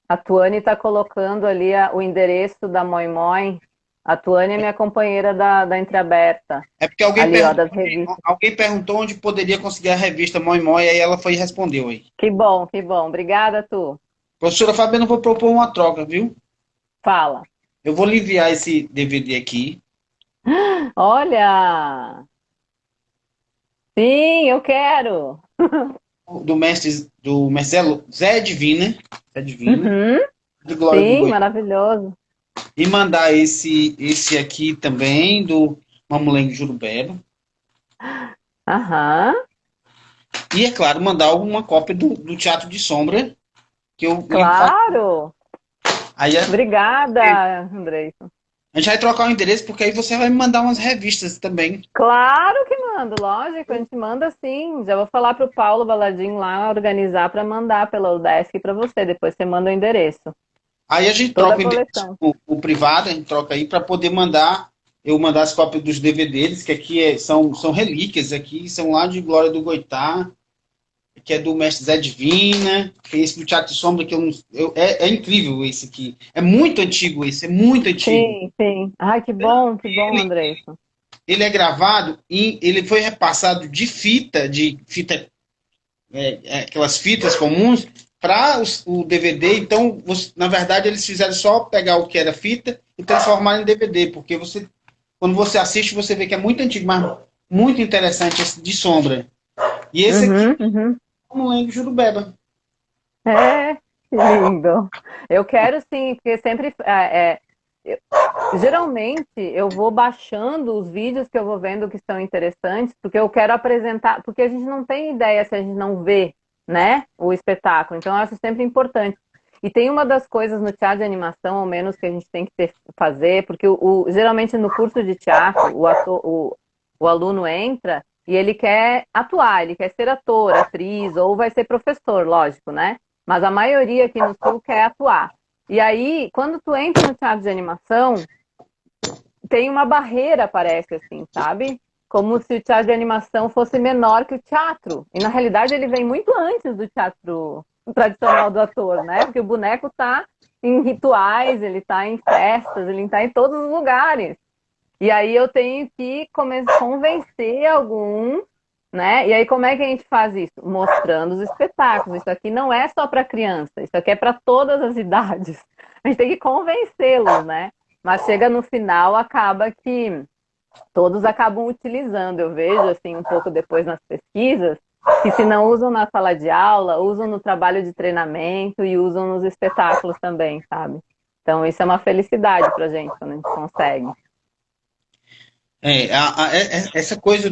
a Tuane está colocando ali o endereço da Moimoi. A Tuane é minha companheira da Entreaberta. É porque alguém perguntou onde poderia conseguir a revista Moi Moi, aí ela foi e respondeu aí. Que bom, que bom. Obrigada, Tu. Professora Fabiana, eu vou propor uma troca, viu? Fala. Eu vou lhe enviar esse DVD aqui. Olha! Sim, eu quero! Do mestre Zé Divina. Zé Divina. Uhum. De Glória do Sim, Goiás. maravilhoso. E mandar esse aqui também, do Mamulengo Jurubeba. Aham, E, é claro, mandar uma cópia do Teatro de Sombra, que eu faço. claro. Aí Obrigada, Andrei. a gente vai trocar o endereço, porque aí você vai me mandar umas revistas também. Claro que mando, lógico, a gente manda sim. Já vou falar pro Paulo Baladinho lá organizar para mandar pela UDESC para você. Depois você manda o endereço. Aí a gente Toda troca a o endereço, coleção. o privado, a gente troca aí para poder mandar, eu mandar as cópias dos DVDs, que aqui são relíquias, aqui são lá de Glória do Goitá, que é do Mestre Zé Divina, que é esse do Teatro de Sombra, que é incrível esse aqui. É muito antigo esse, é muito antigo. Sim, sim. Ai, que bom, Ele, Andrei. ele é gravado e ele foi repassado de fita aquelas fitas comuns para o DVD. Então, na verdade, eles fizeram só pegar o que era fita e transformar em DVD, porque quando você assiste, você vê que é muito antigo, mas muito interessante esse de Sombra. E esse aqui, Uhum, uhum. não lembro, Jurubeba. É, que lindo. Eu quero sim, porque sempre. Eu- geralmente eu vou baixando os vídeos que eu vou vendo que são interessantes, porque eu quero apresentar, porque a gente não tem ideia se a gente não vê, né, o espetáculo. Então eu acho sempre importante. E tem uma das coisas no teatro de animação, ao menos, que a gente tem que fazer, porque geralmente no curso de teatro, o aluno entra e ele quer atuar, ele quer ser ator, atriz, ou vai ser professor, lógico, né? Mas a maioria aqui no Sul quer atuar. E aí, quando tu entra no teatro de animação, tem uma barreira, parece assim, sabe? Como se o teatro de animação fosse menor que o teatro. E na realidade ele vem muito antes do teatro tradicional do ator, né? Porque o boneco tá em rituais, ele tá em festas, ele tá em todos os lugares. E aí eu tenho que convencer algum, né? E aí como é que a gente faz isso? Mostrando os espetáculos. Isso aqui não é só para criança, isso aqui é para todas as idades. A gente tem que convencê-los, né? Mas chega no final, acaba que todos acabam utilizando. Eu vejo assim um pouco depois nas pesquisas que se não usam na sala de aula, usam no trabalho de treinamento e usam nos espetáculos também, sabe? Então isso é uma felicidade para a gente quando a gente consegue. Essa coisa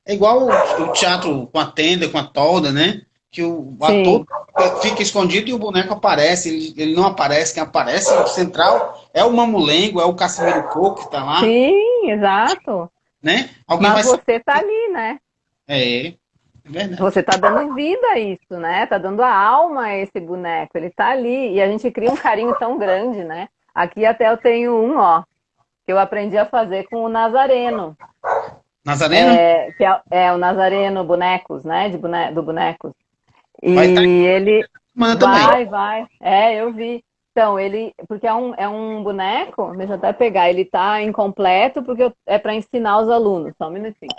é igual o teatro com a tenda, com a tolda, né? Que o ator Sim. fica escondido e o boneco aparece, ele não aparece, quem aparece o central é o Mamulengo, é o Casimiro Coco que tá lá, Sim, exato. né? Alguém Mas vai saber. você tá ali, né? É verdade. Você tá dando vida a isso, né? Tá dando a alma a esse boneco. Ele tá ali e a gente cria um carinho tão grande, né? Aqui até eu tenho um, ó, que eu aprendi a fazer com o Nazareno, Nazareno que é o Nazareno Bonecos, né? Do Bonecos. vai estar E ele semana também. vai. É, eu vi. Então, porque é um boneco, deixa eu até pegar, ele tá incompleto porque é para ensinar os alunos. Só um minutinho.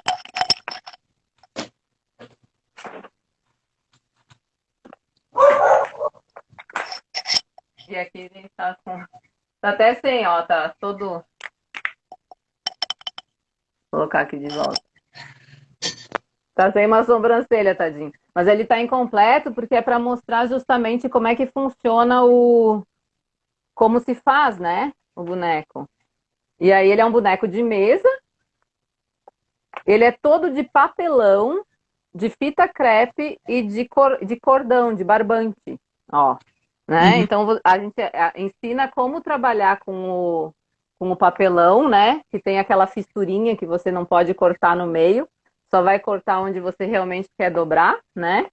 E aqui a gente tá com. Tá até sem, ó, tá todo. Vou colocar aqui de volta. Tá sem uma sobrancelha, tadinho. Mas ele tá incompleto porque é para mostrar justamente como é que funciona como se faz, né? O boneco. E aí ele é um boneco de mesa, ele é todo de papelão, de fita crepe e de cordão, de barbante, ó, né? Uhum, Então a gente ensina como trabalhar com o papelão, né? Que tem aquela fissurinha que você não pode cortar no meio, só vai cortar onde você realmente quer dobrar, né?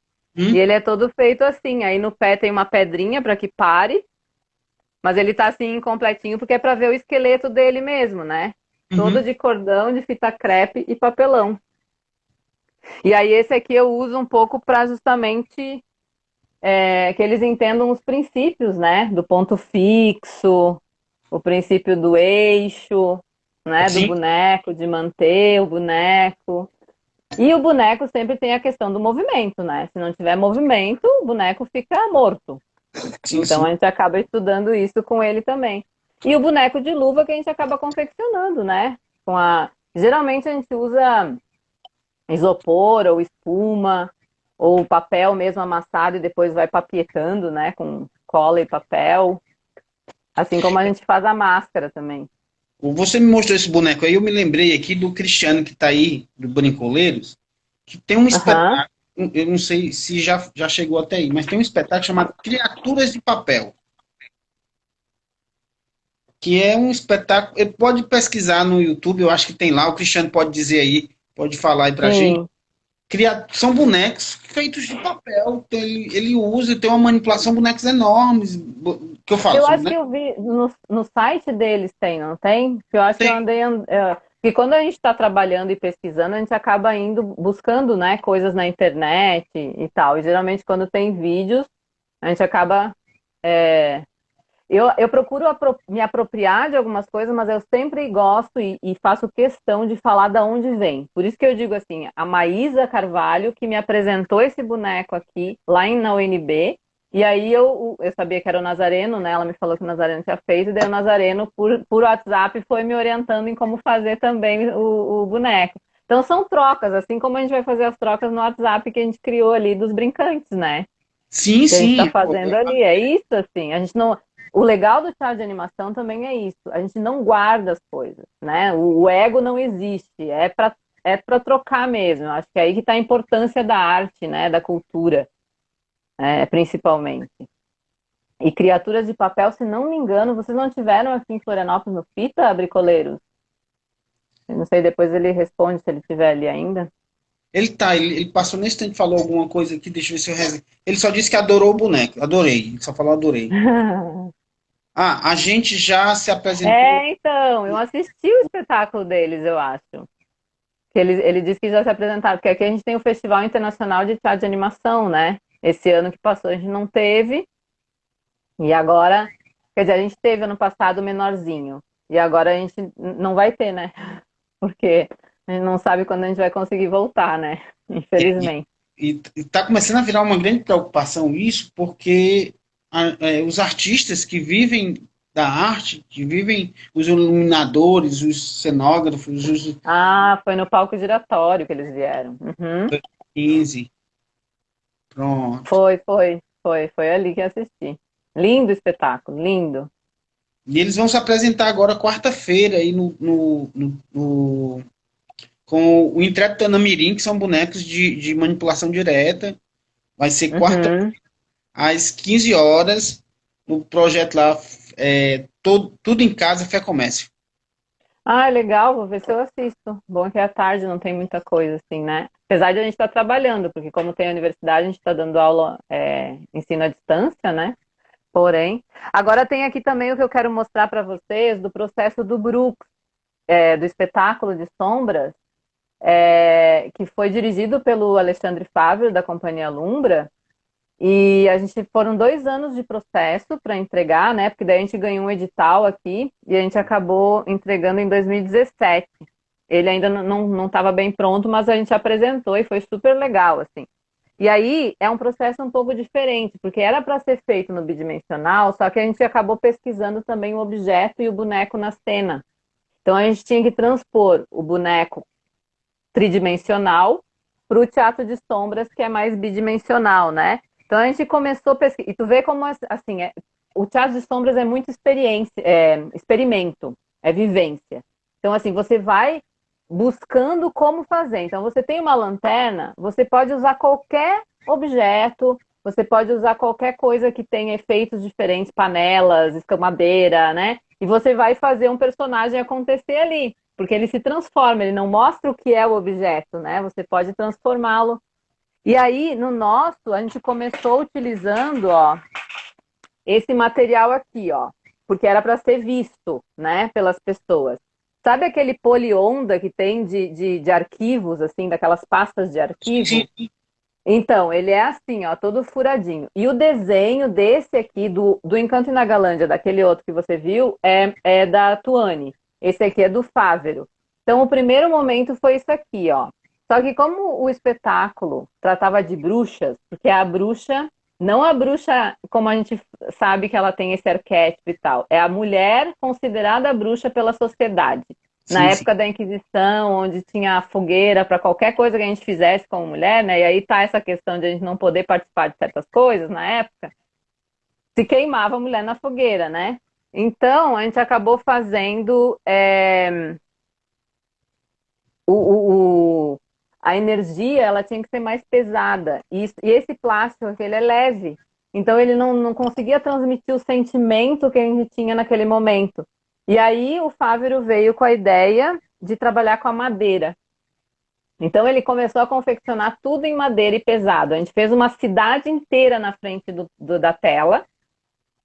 E uhum, ele é todo feito assim. Aí no pé tem uma pedrinha para que pare, mas ele tá assim incompletinho porque é para ver o esqueleto dele mesmo, né? Todo uhum. de cordão, de fita crepe e papelão. E aí esse aqui eu uso um pouco para justamente que eles entendam os princípios, né? Do ponto fixo, o princípio do eixo, né? Do Sim, boneco, de manter o boneco. E o boneco sempre tem a questão do movimento, né? Se não tiver movimento, o boneco fica morto. sim, Então sim. a gente acaba estudando isso com ele também. E o boneco de luva que a gente acaba confeccionando, né? Geralmente a gente usa isopor ou espuma ou papel mesmo amassado e depois vai papietando, né, com cola e papel, assim como a gente faz a máscara também. Você me mostrou esse boneco aí, eu me lembrei aqui do Cristiano que está aí, do Brincoleiros, que tem um Aham. espetáculo, eu não sei se já chegou até aí, mas tem um espetáculo chamado Criaturas de Papel, que é um espetáculo, ele pode pesquisar no YouTube, eu acho que tem lá, o Cristiano pode dizer aí, pode falar aí pra gente. Sim. São bonecos feitos de papel, ele usa, tem uma manipulação, bonecos enormes, que eu falo, Eu são acho que bonecos. eu vi no site deles tem, não tem? Eu acho que eu andei. Porque quando a gente está trabalhando e pesquisando, a gente acaba indo buscando, né, coisas na internet e tal. E geralmente quando tem vídeos, a gente acaba. Eu procuro me apropriar de algumas coisas, mas eu sempre gosto e faço questão de falar da onde vem. Por isso que eu digo assim, a Maísa Carvalho, que me apresentou esse boneco aqui, lá na UNB, e aí eu sabia que era o Nazareno, né? Ela me falou que o Nazareno tinha feito, e daí o Nazareno, por WhatsApp, foi me orientando em como fazer também o boneco. Então são trocas, assim como a gente vai fazer as trocas no WhatsApp que a gente criou ali dos brincantes, né? Sim, Que a gente está sim. fazendo ali. É isso, assim. A gente não. O legal do teatro de animação também é isso. A gente não guarda as coisas, né? O ego não existe. É para trocar mesmo. Acho que é aí que está a importância da arte, né? Da cultura, principalmente. E Criaturas de Papel, se não me engano, vocês não tiveram aqui em Florianópolis no Fita, Bricoleiros? Eu não sei, depois ele responde se ele estiver ali ainda. Ele passou nesse tempo, falou alguma coisa aqui, deixa eu ver se eu Ele só disse que adorou o boneco, adorei, ele só falou adorei. Ah, a gente já se apresentou. Então, eu assisti o espetáculo deles, eu acho. Que ele disse que já se apresentaram, porque aqui a gente tem o Festival Internacional de Teatro de Animação, né? Esse ano que passou a gente não teve, e agora, quer dizer, a gente teve ano passado o menorzinho, e agora a gente não vai ter, né? Porque a gente não sabe quando a gente vai conseguir voltar, né? E Infelizmente. está começando a virar uma grande preocupação isso, porque os artistas que vivem da arte, que vivem os iluminadores, os cenógrafos, os Ah, foi no palco giratório que eles vieram. Uhum. 15, pronto. Foi ali que assisti. Lindo espetáculo, lindo. E eles vão se apresentar agora quarta-feira aí com o Intrépido Tanamirim, que são bonecos de manipulação direta. Vai ser quarta Uhum. às 15 horas no projeto lá, tudo em casa, Fé Comércio. Ah, legal, vou ver se eu assisto. Bom que é à tarde, não tem muita coisa assim, né? Apesar de a gente estar trabalhando, porque como tem a universidade, a gente está dando aula, ensino à distância, né? Porém, agora tem aqui também o que eu quero mostrar para vocês do processo do Brooks, do espetáculo de sombras, que foi dirigido pelo Alexandre Fávero, da Companhia Lumbra, e a gente foram 2 anos de processo para entregar, né? Porque daí a gente ganhou um edital aqui e a gente acabou entregando em 2017. Ele ainda não estava bem pronto, mas a gente apresentou e foi super legal, assim. E aí é um processo um pouco diferente, porque era para ser feito no bidimensional, só que a gente acabou pesquisando também o objeto e o boneco na cena. Então a gente tinha que transpor o boneco tridimensional para o teatro de sombras, que é mais bidimensional, né? Então a gente começou a pesquisar. E tu vê como, assim, o teatro de sombras é muito experiência, experimento, é vivência. Então, assim, você vai buscando como fazer. Então, você tem uma lanterna, você pode usar qualquer objeto, você pode usar qualquer coisa que tenha efeitos diferentes, panelas, escamadeira, né? E você vai fazer um personagem acontecer ali, porque ele se transforma, ele não mostra o que é o objeto, né? Você pode transformá-lo. E aí, no nosso, a gente começou utilizando, ó, esse material aqui, ó, porque era para ser visto, né, pelas pessoas. Sabe aquele polionda que tem de arquivos, assim, daquelas pastas de Sim, arquivo? sim. Então, ele é assim, ó, todo furadinho. E o desenho desse aqui, do Encanto na Galândia, daquele outro que você viu, é da Tuane. Esse aqui é do Fávero. Então, o primeiro momento foi isso aqui, ó. Só que como o espetáculo tratava de bruxas, porque a bruxa, não a bruxa como a gente sabe que ela tem esse arquétipo e tal, é a mulher considerada bruxa pela sociedade. Na Sim, sim. época da Inquisição, onde tinha a fogueira para qualquer coisa que a gente fizesse como mulher, né? E aí tá essa questão de a gente não poder participar de certas coisas na época, se queimava a mulher na fogueira, né? Então, a gente acabou fazendo o, o, o- a energia, ela tinha que ser mais pesada. E esse plástico, ele é leve. Então, ele não conseguia transmitir o sentimento que a gente tinha naquele momento. E aí, o Fávero veio com a ideia de trabalhar com a madeira. Então, ele começou a confeccionar tudo em madeira e pesado. A gente fez uma cidade inteira na frente da tela.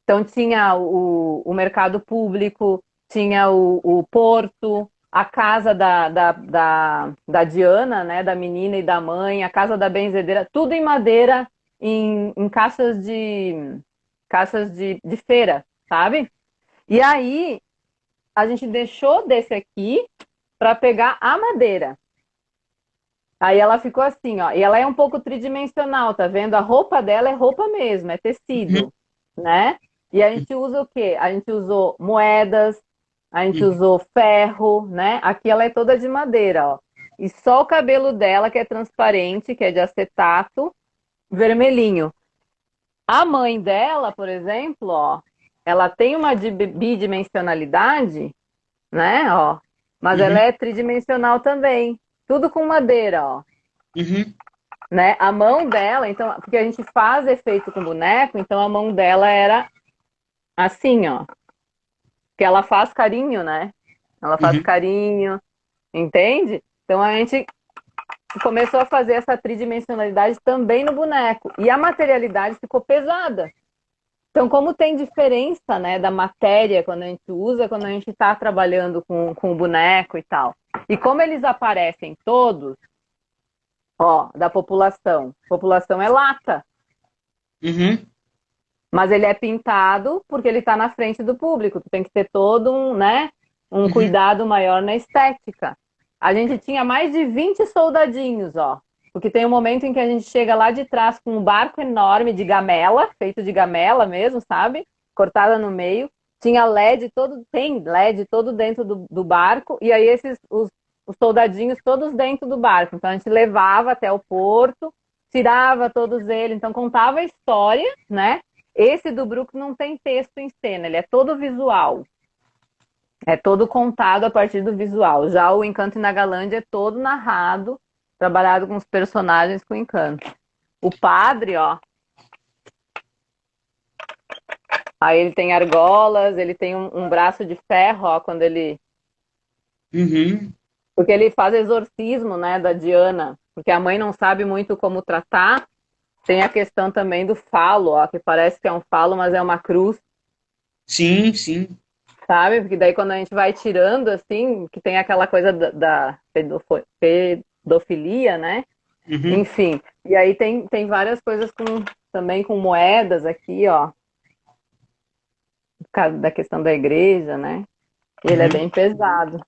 Então tinha o mercado público, tinha o porto, a casa da Diana, né, da menina e da mãe, a casa da benzedeira, tudo em madeira, em caixas de feira, sabe? E aí a gente deixou desse aqui para pegar a madeira. Aí ela ficou assim, ó, e ela é um pouco tridimensional, tá vendo? A roupa dela é roupa mesmo, é Uhum, tecido, né? E a gente usa o quê? A gente usou moedas, a gente uhum, usou ferro, né? Aqui ela é toda de madeira, ó. E só o cabelo dela que é transparente, que é de acetato, vermelhinho. A mãe dela, por exemplo, ó, ela tem uma bidimensionalidade, né? Ó, mas ela uhum, é tridimensional também. Tudo com madeira, ó, uhum, né? A mão dela, então, porque a gente faz efeito com boneco, então a mão dela era assim, ó, que ela faz carinho, né? Ela faz uhum. carinho, entende? Então a gente começou a fazer essa tridimensionalidade também no boneco e a materialidade ficou pesada. Então, como tem diferença, né, da matéria quando a gente usa, quando a gente está trabalhando com o boneco e tal. E como eles aparecem todos, ó, da população. População é lata. Uhum. Mas ele é pintado porque ele está na frente do público. Tu tem que ter todo um, né, um Uhum. cuidado maior na estética. A gente tinha mais de 20 soldadinhos, ó. Porque tem um momento em que a gente chega lá de trás com um barco enorme de gamela, feito de gamela mesmo, sabe? Cortada no meio. Tinha LED todo, tem LED todo dentro do barco, e aí os soldadinhos todos dentro do barco. Então a gente levava até o porto, tirava todos eles, então contava a história, né? Esse do Brook não tem texto em cena, ele é todo visual. É todo contado a partir do visual. Já o Encanto em Nagalândia é todo narrado, trabalhado com os personagens com encanto. O padre, ó, aí ele tem argolas, ele tem um braço de ferro, ó, quando ele. Uhum. Porque ele faz exorcismo, né, da Diana, porque a mãe não sabe muito como tratar. Tem a questão também do falo, ó, que parece que é um falo, mas é uma cruz. Sim, sim. Sabe? Porque daí quando a gente vai tirando, assim, que tem aquela coisa da pedofilia, né? Uhum. Enfim. E aí tem várias coisas também com moedas aqui, ó. Por causa da questão da igreja, né? E ele é Uhum. bem pesado,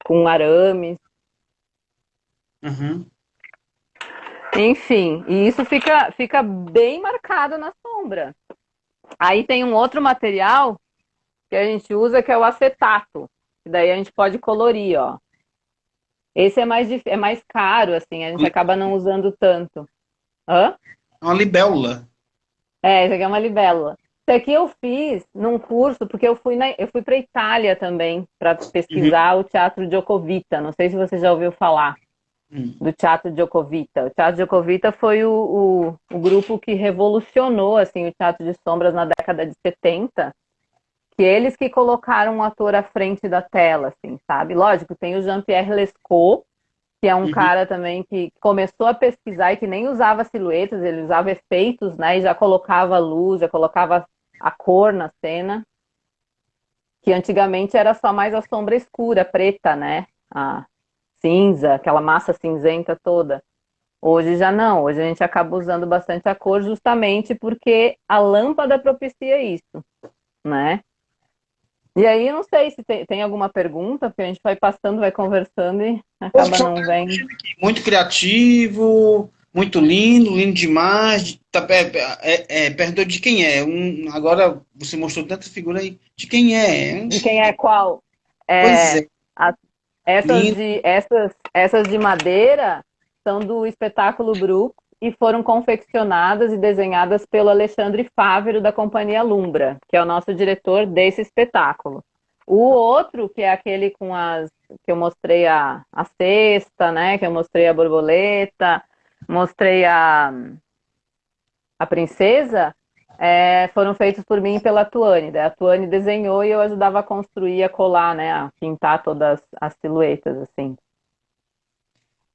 com arames. Uhum. Enfim, e isso fica bem marcado na sombra. Aí tem um outro material que a gente usa que é o acetato. Que daí a gente pode colorir, ó. Esse é mais caro, assim, a gente acaba não usando tanto. Hã? Uma libélula. É, esse aqui é uma libélula. Esse aqui eu fiz num curso, porque eu fui para Itália também, para Uhum. pesquisar o Teatro Giocovitta. Não sei se você já ouviu falar Uhum. do Teatro Giocovitta. O Teatro Giocovitta foi o grupo que revolucionou assim, o teatro de sombras na década de 70, que eles que colocaram um ator à frente da tela, assim, sabe? Lógico, tem o Jean-Pierre Lescaut, que é um Uhum. cara também que começou a pesquisar e que nem usava silhuetas, ele usava efeitos, né? E já colocava luz, já colocava a cor na cena, que antigamente era só mais a sombra escura, preta, né? A cinza, aquela massa cinzenta toda. Hoje já não, hoje a gente acaba usando bastante a cor justamente porque a lâmpada propicia isso, né? E aí, não sei se tem alguma pergunta, porque a gente vai passando, vai conversando e Poxa, acaba só não vendo. muito criativo, muito lindo, lindo demais. Tá, perguntou de quem é. Agora você mostrou tanta figura aí. De quem é? De quem é qual? Pois É, é, a- essas lindo. de, essas de madeira são do espetáculo Brook e foram confeccionadas e desenhadas pelo Alexandre Fávero, da Companhia Lumbra, que é o nosso diretor desse espetáculo. O outro, que é aquele com as que eu mostrei a cesta, né? Que eu mostrei a borboleta, mostrei a princesa, foram feitos por mim e pela Tuane. Daí a Tuane desenhou e eu ajudava a construir, a colar, né? A pintar todas as silhuetas, assim.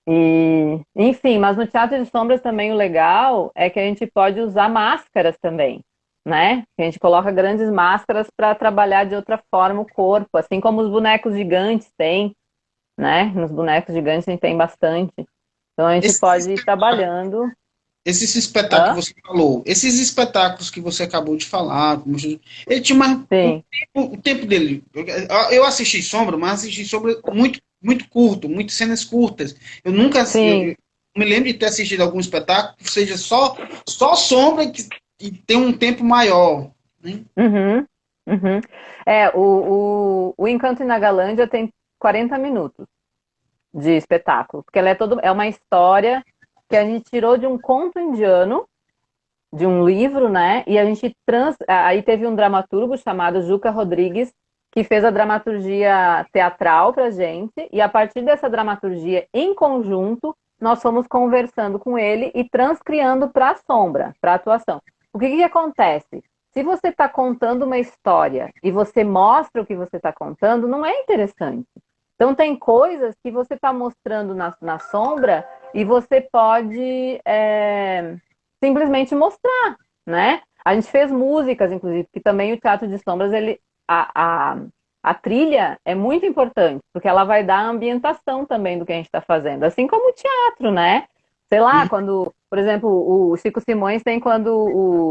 E, enfim, mas no teatro de sombras também o legal é que a gente pode usar máscaras também, né? A gente coloca grandes máscaras para trabalhar de outra forma o corpo, assim como os bonecos gigantes têm, né? Nos bonecos gigantes a gente tem bastante. Então a gente Esse pode ir trabalhando. Esses espetáculos Hã? que você falou, esses espetáculos que você acabou de falar, ele tinha Sim, o tempo dele. Eu assisti Sombra, mas assisti Sombra muito, muito curto, muitas cenas curtas. Eu sim. me lembro de ter assistido algum espetáculo que seja só Sombra e tem um tempo maior. Né? Uhum, uhum. O Encanto em Nagalândia tem 40 minutos de espetáculo, porque ela é uma história que a gente tirou de um conto indiano, de um livro, né? E a gente aí teve um dramaturgo chamado Juca Rodrigues que fez a dramaturgia teatral pra gente, e a partir dessa dramaturgia em conjunto, nós fomos conversando com ele e transcriando para a sombra, para a atuação. O que que acontece? Se você está contando uma história e você mostra o que você está contando, não é interessante. Então, tem coisas que você está mostrando na sombra e você pode simplesmente mostrar, né? A gente fez músicas, inclusive, que também o Teatro de Sombras, a trilha é muito importante, porque ela vai dar a ambientação também do que a gente está fazendo, assim como o teatro, né? Sei lá, quando, por exemplo, o Chico Simões tem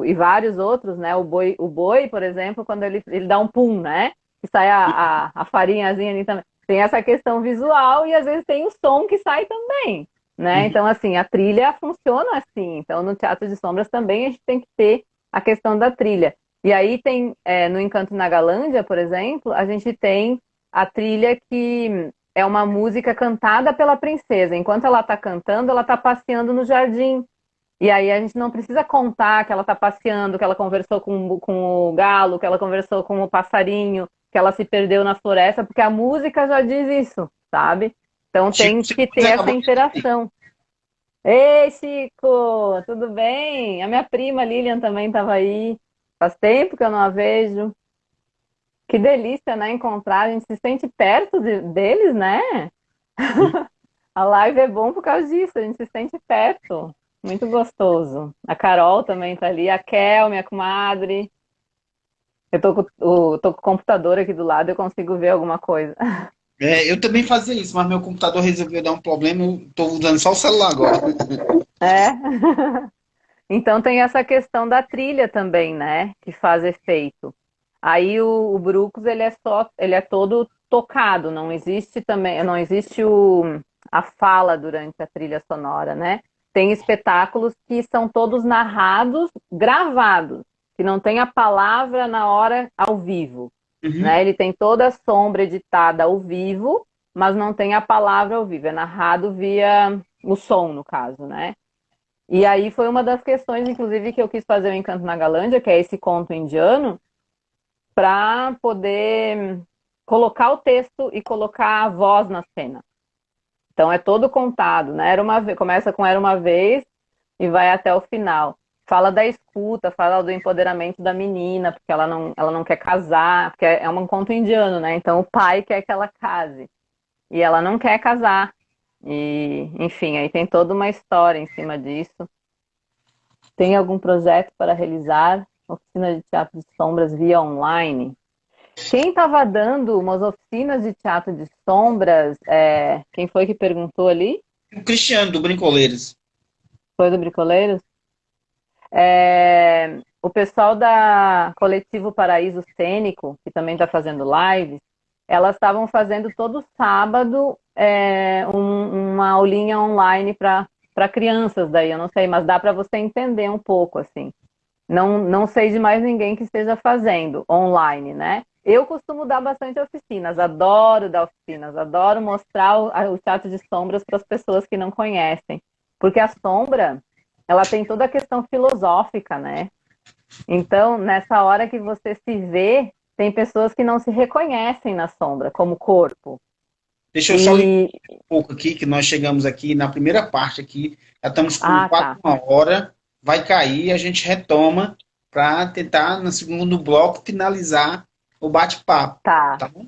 e vários outros, né? O boi, por exemplo, quando ele dá um pum, né? Que sai a farinhazinha ali também. Tem essa questão visual e às vezes tem o som que sai também, né? Uhum. Então, assim, a trilha funciona assim. Então, no Teatro de Sombras também a gente tem que ter a questão da trilha. E aí tem, no Encanto na Galândia, por exemplo, a gente tem a trilha que é uma música cantada pela princesa. Enquanto ela está cantando, ela está passeando no jardim. E aí a gente não precisa contar que ela está passeando, que ela conversou com o galo, que ela conversou com o passarinho, que ela se perdeu na floresta, porque a música já diz isso, sabe? Então Chico, tem que ter você essa acabou de... interação. Ei, Chico, tudo bem? A minha prima Lilian também estava aí. Faz tempo que eu não a vejo. Que delícia, né? Encontrar, a gente se sente perto deles, né? A live é bom por causa disso, a gente se sente perto. Muito gostoso. A Carol também tá ali, a Kel, minha comadre. Eu tô com o computador aqui do lado, eu consigo ver alguma coisa. Eu também fazia isso, mas meu computador resolveu dar um problema, eu estou usando só o celular agora. É. Então tem essa questão da trilha também, né? Que faz efeito. Aí o Brooks, ele é todo tocado, não existe a fala durante a trilha sonora, né? Tem espetáculos que são todos narrados, gravados, que não tem a palavra na hora ao vivo, Uhum. né? Ele tem toda a sombra editada ao vivo, mas não tem a palavra ao vivo, é narrado via o som, no caso, né? E aí foi uma das questões, inclusive, que eu quis fazer o Encanto na Galândia, que é esse conto indiano, para poder colocar o texto e colocar a voz na cena. Então é todo contado, né? Começa com Era uma vez e vai até o final. Fala da escuta, fala do empoderamento da menina, porque ela não quer casar, porque é um conto indiano, né? Então o pai quer que ela case e ela não quer casar. E, enfim, aí tem toda uma história em cima disso. Tem algum projeto para realizar oficina de teatro de sombras via online? Quem estava dando umas oficinas de teatro de sombras, quem foi que perguntou ali? O Cristiano do Brincoleiros. Foi do Bricoleiros? O pessoal da Coletivo Paraíso Cênico, que também está fazendo lives, elas estavam fazendo todo sábado uma aulinha online para crianças daí, eu não sei, mas dá para você entender um pouco, assim. Não sei de mais ninguém que esteja fazendo online, né? Eu costumo dar bastante oficinas, adoro dar oficinas, adoro mostrar o teatro de sombras para as pessoas que não conhecem. Porque a sombra ela tem toda a questão filosófica, né? Então, nessa hora que você se vê, tem pessoas que não se reconhecem na sombra como corpo. Deixa eu só ler E um pouco aqui, que nós chegamos aqui na primeira parte aqui, já estamos com quase tá. uma hora, vai cair, a gente retoma para tentar, no segundo bloco, finalizar o bate-papo, Tá. tá bom?